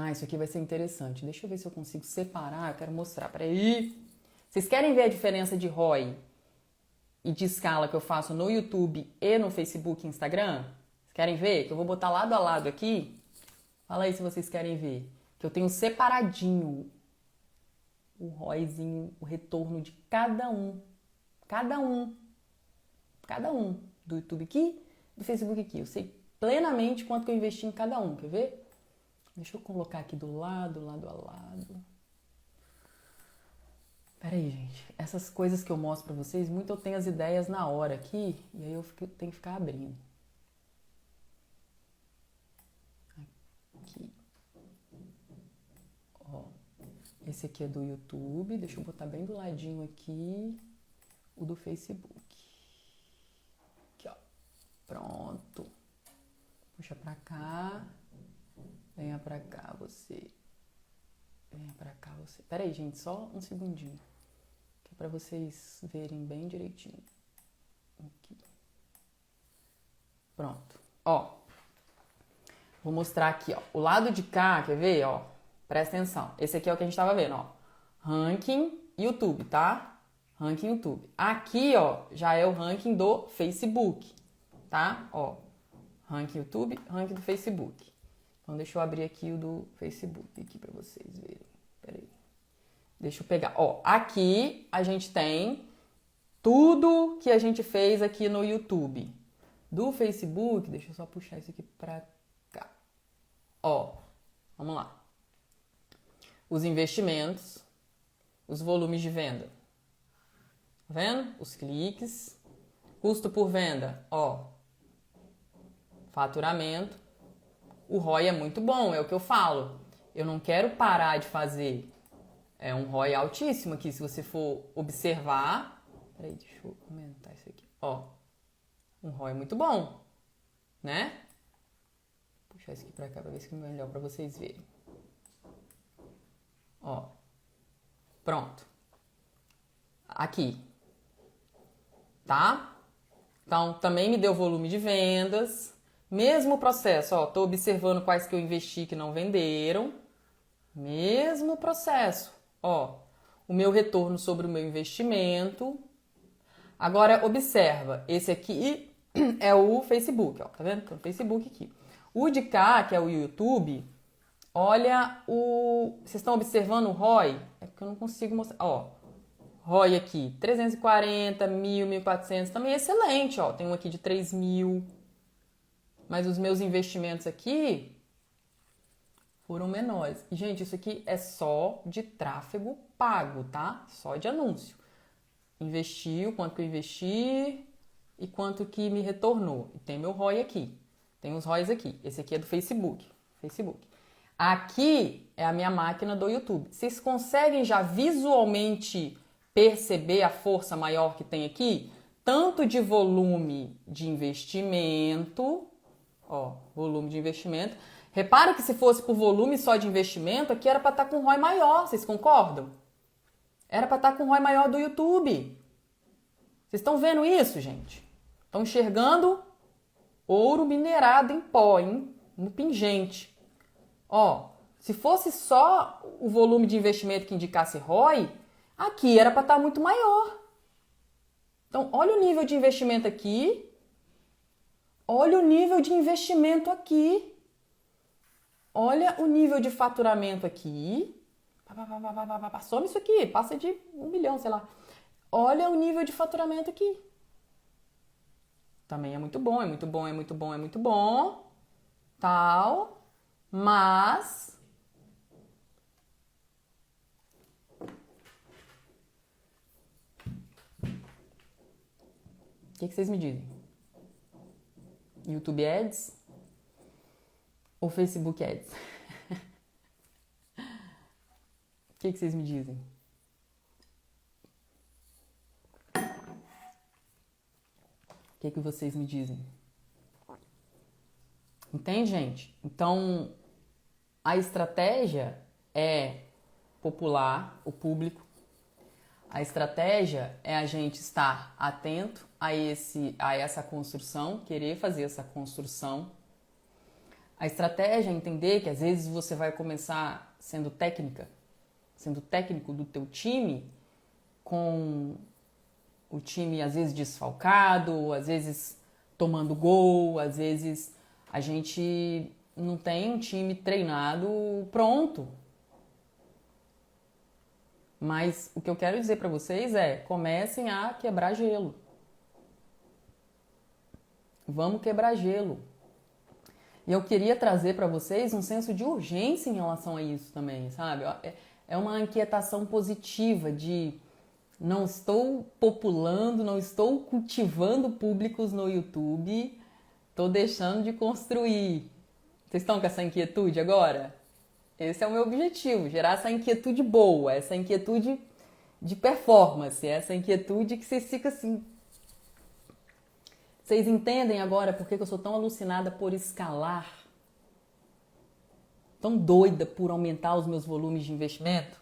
Isso aqui vai ser interessante. Deixa eu ver se eu consigo separar. Eu quero mostrar. Peraí. Vocês querem ver a diferença de ROI e de escala que eu faço no YouTube e no Facebook e Instagram? Vocês querem ver? Que eu vou botar lado a lado aqui. Fala aí se vocês querem ver. Que eu tenho separadinho o ROIzinho, o retorno de cada um. Cada um. Cada um. Do YouTube aqui, do Facebook aqui. Eu sei plenamente quanto que eu investi em cada um. Quer ver? Deixa eu colocar aqui do lado a lado. Pera aí, gente. Essas coisas que eu mostro pra vocês, muito eu tenho as ideias na hora aqui, e aí eu tenho que ficar abrindo. Aqui. Ó. Esse aqui é do YouTube. Deixa eu botar bem do ladinho aqui o do Facebook. Aqui, ó. Pronto. Puxa pra cá. Venha pra cá, você. Venha pra cá, você. Pera aí, gente, só um segundinho. Que é pra vocês verem bem direitinho. Aqui. Pronto. Ó. Vou mostrar aqui, ó. O lado de cá, quer ver, ó? Presta atenção. Esse aqui é o que a gente tava vendo, ó. Ranking YouTube, tá? Ranking YouTube. Aqui, ó, já é o ranking do Facebook, tá? Ó. Ranking YouTube, ranking do Facebook. Então, deixa eu abrir aqui o do Facebook aqui pra vocês verem. Peraí. Deixa eu pegar. Ó, aqui a gente tem tudo que a gente fez aqui no YouTube. Do Facebook, deixa eu só puxar isso aqui pra cá. Ó, vamos lá. Os investimentos, os volumes de venda. vendo? Os cliques. Custo por venda, ó. Faturamento. O ROI é muito bom, é o que eu falo. Eu não quero parar de fazer. É um ROI altíssimo aqui, se você for observar. Peraí, deixa eu aumentar isso aqui. Ó, um ROI muito bom, né? Vou puxar isso aqui pra cá pra ver se é melhor pra vocês verem. Ó, pronto. Aqui, tá? Então, também me deu volume de vendas. Mesmo processo, ó, tô observando quais que eu investi que não venderam. Mesmo processo, ó, o meu retorno sobre o meu investimento. Agora, observa, esse aqui é o Facebook, ó, tá vendo? Tem o Facebook aqui. O de cá, que é o YouTube, olha o... Vocês estão observando o ROI? É porque eu não consigo mostrar, ó. ROI aqui, 340, 1.000, 1.400, também é excelente, ó. Tem um aqui de 3.000. Mas os meus investimentos aqui foram menores. E, gente, isso aqui é só de tráfego pago, tá? Só de anúncio. Investi, o quanto que eu investi e quanto que me retornou. E tem meu ROI aqui. Tem os ROIs aqui. Esse aqui é do Facebook. Aqui é a minha máquina do YouTube. Vocês conseguem já visualmente perceber a força maior que tem aqui? Tanto de volume de investimento, ó, volume de investimento. Repara que se fosse por volume só de investimento, aqui era para estar com um ROI maior, vocês concordam? Era para estar com um ROI maior do YouTube. Vocês estão vendo isso, gente? Estão enxergando ouro minerado em pó, hein? No pingente. Ó, se fosse só o volume de investimento que indicasse ROI, aqui era para estar muito maior. Então, olha o nível de investimento aqui. Olha o nível de investimento aqui. Olha o nível de faturamento aqui. Some isso aqui, passa de 1 milhão, sei lá. Olha o nível de faturamento aqui. Também é muito bom, é muito bom, é muito bom, é muito bom. Tal. Mas... O que vocês me dizem? YouTube Ads ou Facebook Ads? O que vocês me dizem? O que vocês me dizem? Entende, gente? Então, a estratégia é popular, o público. A estratégia é a gente estar atento a essa construção, querer fazer essa construção. A estratégia é entender que às vezes você vai começar sendo técnico do teu time, com o time às vezes desfalcado, às vezes tomando gol, às vezes a gente não tem um time treinado pronto. Mas o que eu quero dizer para vocês é, comecem a quebrar gelo. Vamos quebrar gelo. E eu queria trazer para vocês um senso de urgência em relação a isso também, sabe? É uma inquietação positiva de não estou populando, não estou cultivando públicos no YouTube, estou deixando de construir. Vocês estão com essa inquietude agora? Esse é o meu objetivo, gerar essa inquietude boa, essa inquietude de performance, essa inquietude que vocês ficam assim... Vocês entendem agora por que eu sou tão alucinada por escalar? Tão doida por aumentar os meus volumes de investimento?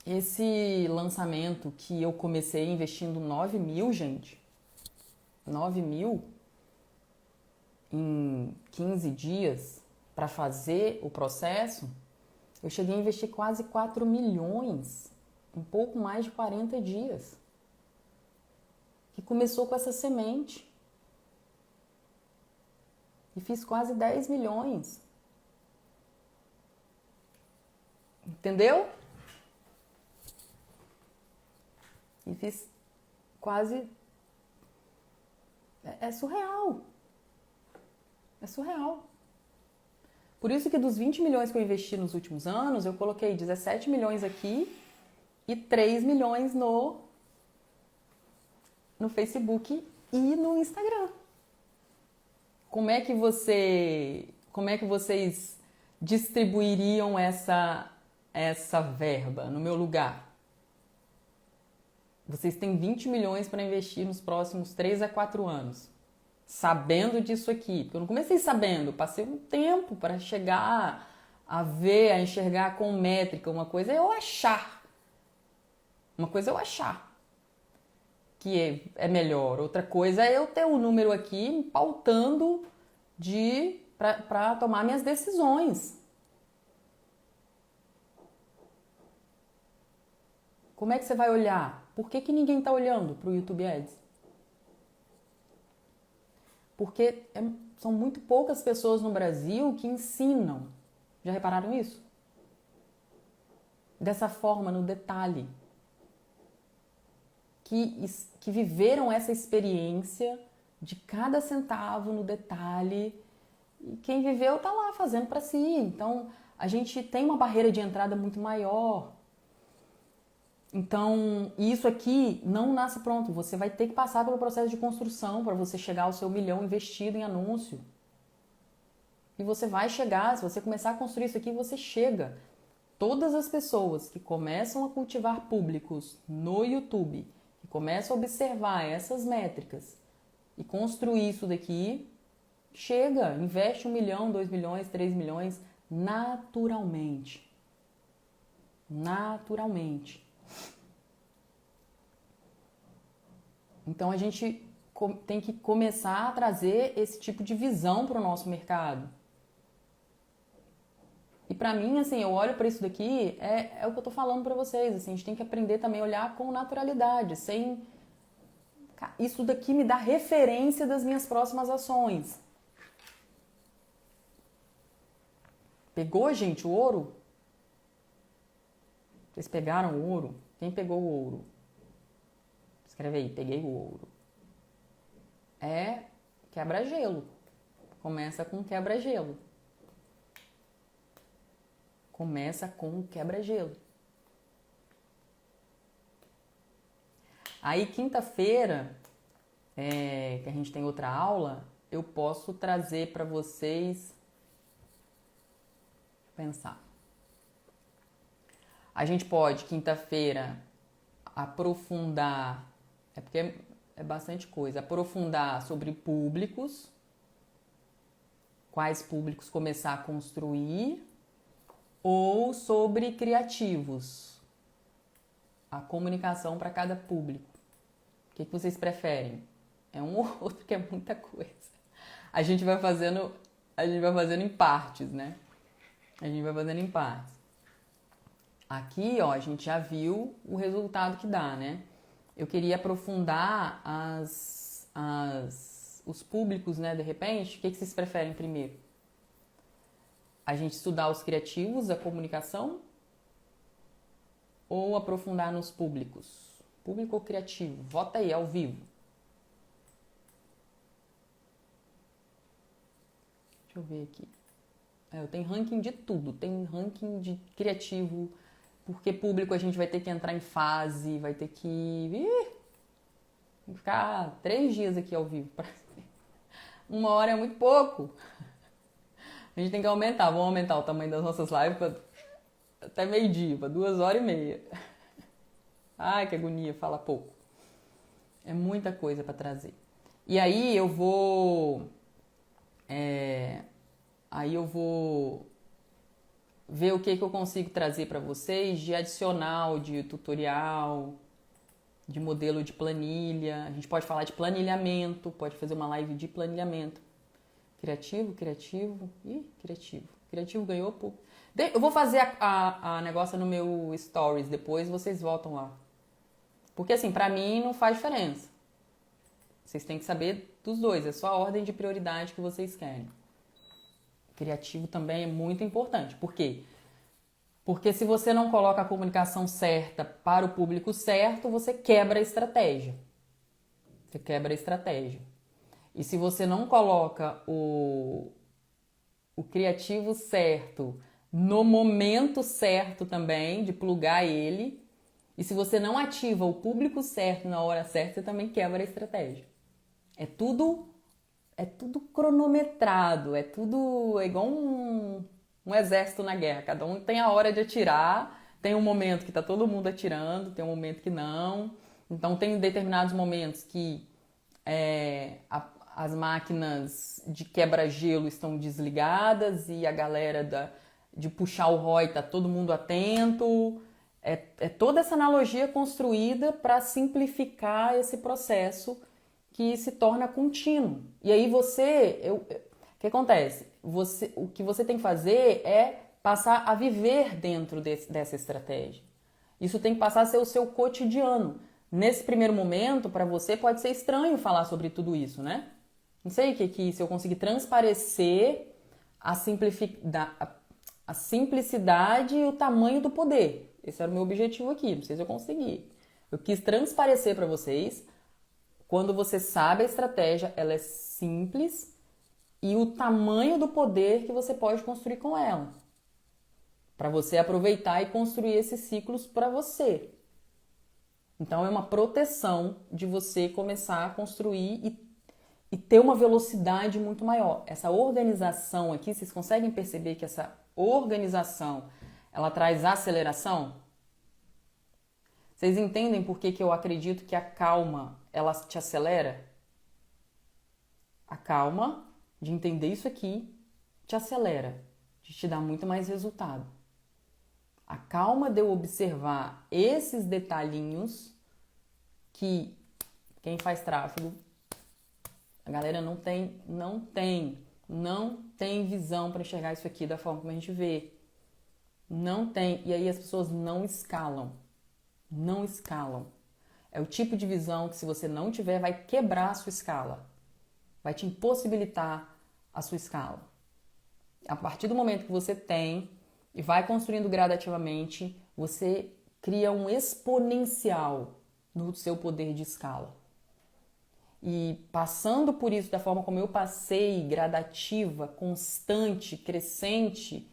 Esse lançamento que eu comecei investindo 9.000, gente, 9.000 em 15 dias para fazer o processo, eu cheguei a investir quase 4 milhões em pouco mais de 40 dias. Que começou com essa semente. E fiz quase 10 milhões. Entendeu? E fiz quase... É surreal. É surreal. Por isso que dos 20 milhões que eu investi nos últimos anos, eu coloquei 17 milhões aqui e 3 milhões no Facebook e no Instagram. Como é que vocês distribuiriam essa verba no meu lugar? Vocês têm 20 milhões para investir nos próximos 3 a 4 anos. Sabendo disso aqui, porque eu não comecei sabendo, passei um tempo para chegar a ver, a enxergar com métrica. Uma coisa é eu achar que é melhor, outra coisa é eu ter o número aqui me pautando para tomar minhas decisões. Como é que você vai olhar? Por que ninguém está olhando para o YouTube Ads? Porque são muito poucas pessoas no Brasil que ensinam. Já repararam isso? Dessa forma, no detalhe. Que viveram essa experiência de cada centavo no detalhe. E quem viveu tá lá fazendo para si. Então, a gente tem uma barreira de entrada muito maior. Então, isso aqui não nasce pronto. Você vai ter que passar pelo processo de construção para você chegar ao seu 1 milhão investido em anúncio. E você vai chegar, se você começar a construir isso aqui, você chega. Todas as pessoas que começam a cultivar públicos no YouTube, que começam a observar essas métricas e construir isso daqui, chega, investe 1 milhão, 2 milhões, 3 milhões, naturalmente. Naturalmente. Então a gente tem que começar a trazer esse tipo de visão para o nosso mercado. E para mim, assim, eu olho para isso daqui, é o que eu tô falando para vocês, assim, a gente tem que aprender também a olhar com naturalidade, sem... Isso daqui me dá referência das minhas próximas ações. Pegou, gente, o ouro? Vocês pegaram o ouro? Quem pegou o ouro? Escreve aí, peguei o ouro. É quebra-gelo. Começa com quebra-gelo. Começa com quebra-gelo. Aí, quinta-feira, que a gente tem outra aula, eu posso trazer para vocês... Pensar. A gente pode, quinta-feira, aprofundar... É porque é bastante coisa. Aprofundar sobre públicos. Quais públicos começar a construir. Ou sobre criativos. A comunicação para cada público. O que vocês preferem? É um ou outro que é muita coisa. A gente vai fazendo em partes, né? A gente vai fazendo em partes. Aqui, ó, a gente já viu o resultado que dá, né? Eu queria aprofundar os públicos, né? De repente, o que vocês preferem primeiro? A gente estudar os criativos, a comunicação? Ou aprofundar nos públicos? Público ou criativo? Vota aí, ao vivo. Deixa eu ver aqui. Eu tenho ranking de tudo. Tem ranking de criativo... Porque público a gente vai ter que entrar em fase, vai ter que ficar 3 dias aqui ao vivo. 1 hora é muito pouco. A gente tem que aumentar, vamos aumentar o tamanho das nossas lives até meio-dia, para 2h30. Ai, que agonia, fala pouco. É muita coisa para trazer. E aí eu vou... ver o que eu consigo trazer para vocês de adicional, de tutorial, de modelo de planilha. A gente pode falar de planilhamento, pode fazer uma live de planilhamento. Criativo. Criativo ganhou por... Eu vou fazer a negócio no meu stories, depois vocês voltam lá. Porque assim, pra mim não faz diferença. Vocês têm que saber dos dois, é só a ordem de prioridade que vocês querem. Criativo também é muito importante. Por quê? Porque se você não coloca a comunicação certa para o público certo, você quebra a estratégia. Você quebra a estratégia. E se você não coloca o criativo certo no momento certo também, de plugar ele, E se você não ativa o público certo na hora certa, você também quebra a estratégia. É tudo cronometrado, é igual um exército na guerra. Cada um tem a hora de atirar, tem um momento que tá todo mundo atirando, tem um momento que não. Então tem determinados momentos que as máquinas de quebra-gelo estão desligadas e a galera de puxar o ROI tá todo mundo atento. É toda essa analogia construída para simplificar esse processo que se torna contínuo. E aí o que acontece? O que você tem que fazer é passar a viver dentro dessa estratégia. Isso tem que passar a ser o seu cotidiano. Nesse primeiro momento, para você, pode ser estranho falar sobre tudo isso, né? Não sei se eu conseguir transparecer a simplicidade e o tamanho do poder. Esse era o meu objetivo aqui, não sei se eu consegui. Eu quis transparecer para vocês, quando você sabe a estratégia, ela é simples e o tamanho do poder que você pode construir com ela. Para você aproveitar e construir esses ciclos para você. Então é uma proteção de você começar a construir e ter uma velocidade muito maior. Essa organização aqui, vocês conseguem perceber que essa organização, ela traz aceleração? Vocês entendem por que eu acredito que a calma, ela te acelera? A calma de entender isso aqui te acelera, de te dar muito mais resultado. A calma de eu observar esses detalhinhos que quem faz tráfego, a galera não tem visão para enxergar isso aqui da forma como a gente vê. Não tem. E aí as pessoas não escalam. Não escalam. É o tipo de visão que, se você não tiver, vai quebrar a sua escala. Vai te impossibilitar a sua escala. A partir do momento que você tem e vai construindo gradativamente, você cria um exponencial no seu poder de escala. E passando por isso da forma como eu passei, gradativa, constante, crescente,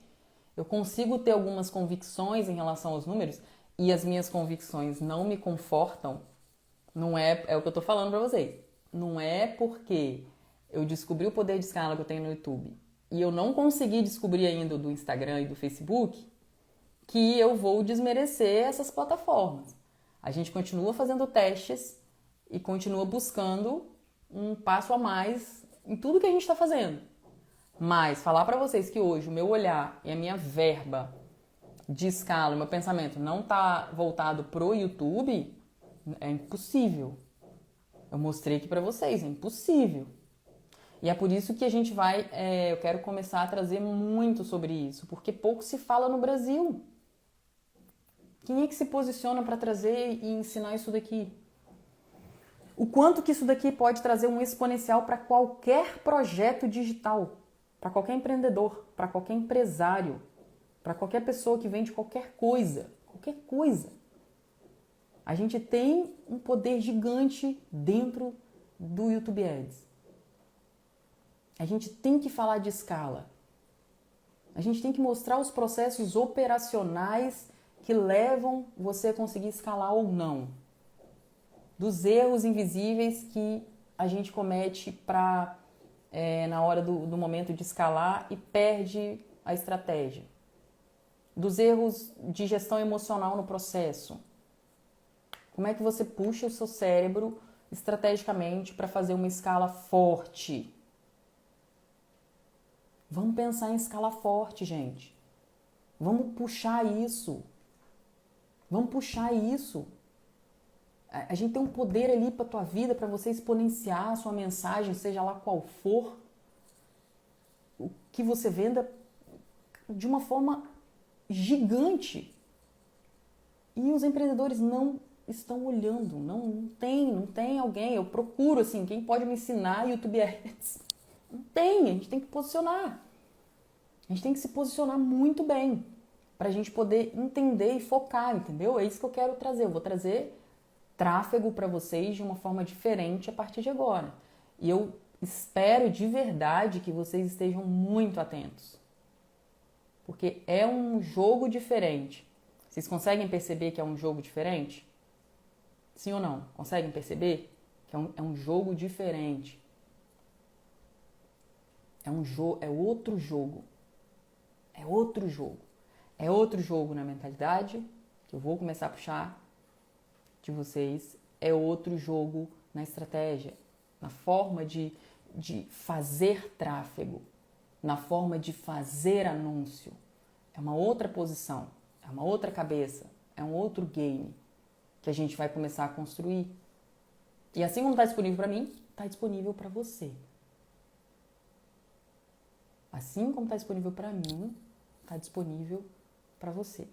eu consigo ter algumas convicções em relação aos números, e as minhas convicções não me confortam. Não é o que eu tô falando para vocês. Não é porque eu descobri o poder de escala que eu tenho no YouTube e eu não consegui descobrir ainda do Instagram e do Facebook que eu vou desmerecer essas plataformas. A gente continua fazendo testes e continua buscando um passo a mais em tudo que a gente está fazendo. Mas falar para vocês que hoje o meu olhar e a minha verba de escala, o meu pensamento não está voltado pro YouTube, é impossível. Eu mostrei aqui para vocês, é impossível. E é por isso que a gente eu quero começar a trazer muito sobre isso, porque pouco se fala no Brasil. Quem é que se posiciona para trazer e ensinar isso daqui? O quanto que isso daqui pode trazer um exponencial para qualquer projeto digital, para qualquer empreendedor, para qualquer empresário, para qualquer pessoa que vende qualquer coisa. Qualquer coisa. A gente tem um poder gigante dentro do YouTube Ads. A gente tem que falar de escala. A gente tem que mostrar os processos operacionais que levam você a conseguir escalar ou não. Dos erros invisíveis que a gente comete na hora do momento de escalar e perde a estratégia. Dos erros de gestão emocional no processo. Como é que você puxa o seu cérebro estrategicamente para fazer uma escala forte? Vamos pensar em escala forte, gente. Vamos puxar isso. Vamos puxar isso. A gente tem um poder ali para a tua vida, para você exponenciar a sua mensagem, seja lá qual for, o que você venda de uma forma gigante. E os empreendedores não estão olhando, não tem alguém. Eu procuro, assim, quem pode me ensinar YouTube Ads? Não tem, a gente tem que posicionar. A gente tem que se posicionar muito bem para a gente poder entender e focar, entendeu? É isso que eu quero trazer. Eu vou trazer tráfego para vocês de uma forma diferente a partir de agora. E eu espero de verdade que vocês estejam muito atentos. Porque é um jogo diferente. Vocês conseguem perceber que é um jogo diferente? Sim ou não? Conseguem perceber que é um jogo diferente? É outro jogo. É outro jogo. É outro jogo na mentalidade, que eu vou começar a puxar de vocês. É outro jogo na estratégia, na forma de fazer tráfego, na forma de fazer anúncio. É uma outra posição, é uma outra cabeça, é um outro game que a gente vai começar a construir. E assim como está disponível para mim, está disponível para você. Assim como está disponível para mim, está disponível para você.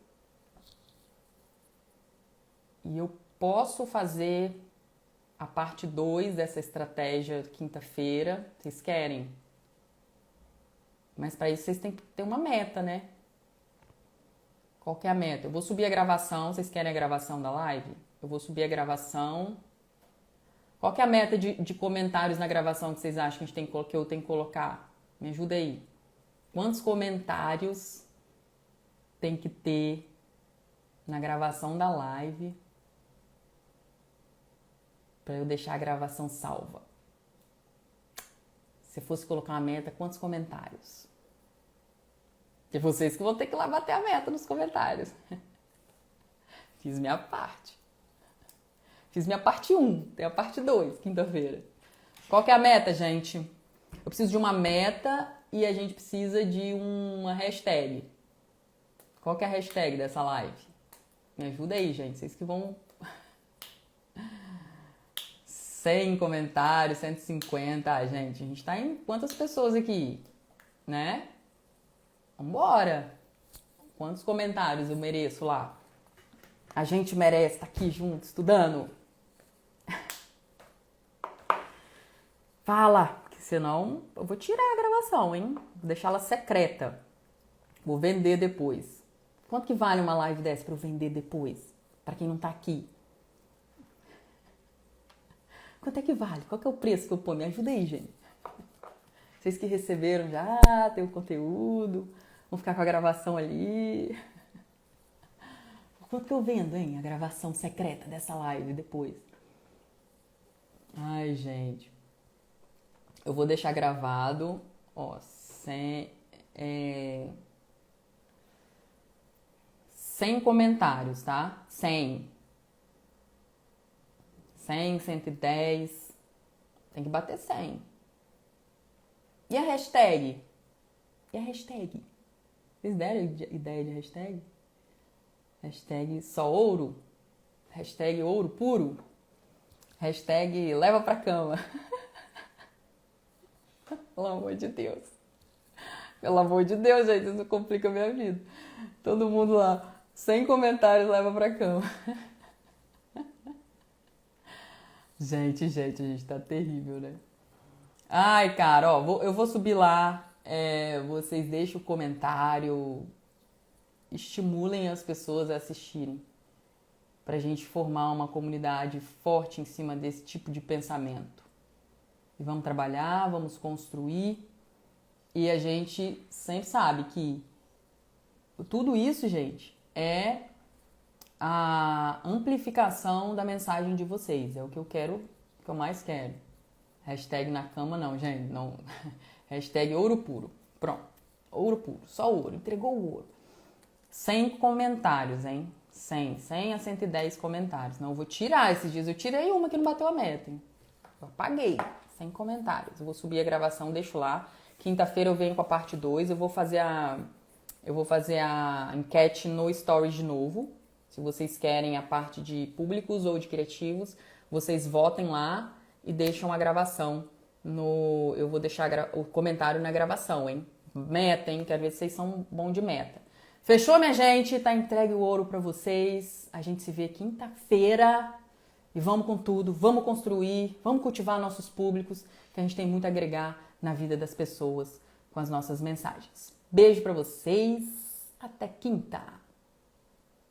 E eu posso fazer a parte 2 dessa estratégia quinta-feira. Vocês querem? Mas para isso vocês têm que ter uma meta, né? Qual que é a meta? Eu vou subir a gravação. Vocês querem a gravação da live? Eu vou subir a gravação. Qual que é a meta de comentários na gravação que vocês acham que eu tenho que colocar? Me ajuda aí. Quantos comentários tem que ter na gravação da live para eu deixar a gravação salva? Se fosse colocar uma meta, quantos comentários? E vocês que vão ter que ir lá bater a meta nos comentários. Fiz minha parte. Fiz minha parte 1, tem a parte 2, quinta-feira. Qual que é a meta, gente? Eu preciso de uma meta e a gente precisa de uma hashtag. Qual que é a hashtag dessa live? Me ajuda aí, gente. Vocês que vão... 100 comentários, 150. Ah, gente, a gente tá em quantas pessoas aqui? Né? Vambora! Quantos comentários eu mereço lá? A gente merece estar aqui junto, estudando. Fala, porque senão eu vou tirar a gravação, hein? Vou deixar ela secreta. Vou vender depois. Quanto que vale uma live dessa para eu vender depois? Para quem não tá aqui. Quanto é que vale? Qual que é o preço que eu ponho? Me ajuda aí, gente. Vocês que receberam já, tem o conteúdo, vão ficar com a gravação ali. Quanto que eu vendo, hein? A gravação secreta dessa live depois. Ai, gente. Eu vou deixar gravado, ó, 100 comentários, tá? 100, 110. Tem que bater 100. E a hashtag? E a hashtag? Vocês deram ideia de hashtag? Hashtag só ouro? Hashtag ouro puro? Hashtag leva pra cama. Pelo amor de Deus. Pelo amor de Deus, gente, isso complica a minha vida. Todo mundo lá, 100 comentários, leva pra cama. Gente, a gente tá terrível, né? Ai, cara, ó, eu vou subir lá, vocês deixem o comentário, estimulem as pessoas a assistirem, pra gente formar uma comunidade forte em cima desse tipo de pensamento. E vamos trabalhar, vamos construir, e a gente sempre sabe que tudo isso, gente, é a amplificação da mensagem de vocês. É o que eu quero, o que eu mais quero. Hashtag na cama não, gente. Não. Hashtag ouro puro. Pronto. Ouro puro. Só ouro. Entregou o ouro. 100 comentários, hein? 100 a 110 comentários. Não, eu vou tirar esses dias. Eu tirei uma que não bateu a meta, hein? Eu apaguei. 100 comentários. Eu vou subir a gravação, deixo lá. Quinta-feira eu venho com a parte 2. Eu vou fazer a enquete no Stories de novo. Se vocês querem a parte de públicos ou de criativos, vocês votem lá e deixam a gravação eu vou deixar o comentário na gravação, hein? Meta, hein? Quero ver se vocês são bons de meta. Fechou, minha gente? Tá entregue o ouro pra vocês. A gente se vê quinta-feira e vamos com tudo, vamos construir, vamos cultivar nossos públicos, que a gente tem muito a agregar na vida das pessoas com as nossas mensagens. Beijo pra vocês. Até quinta!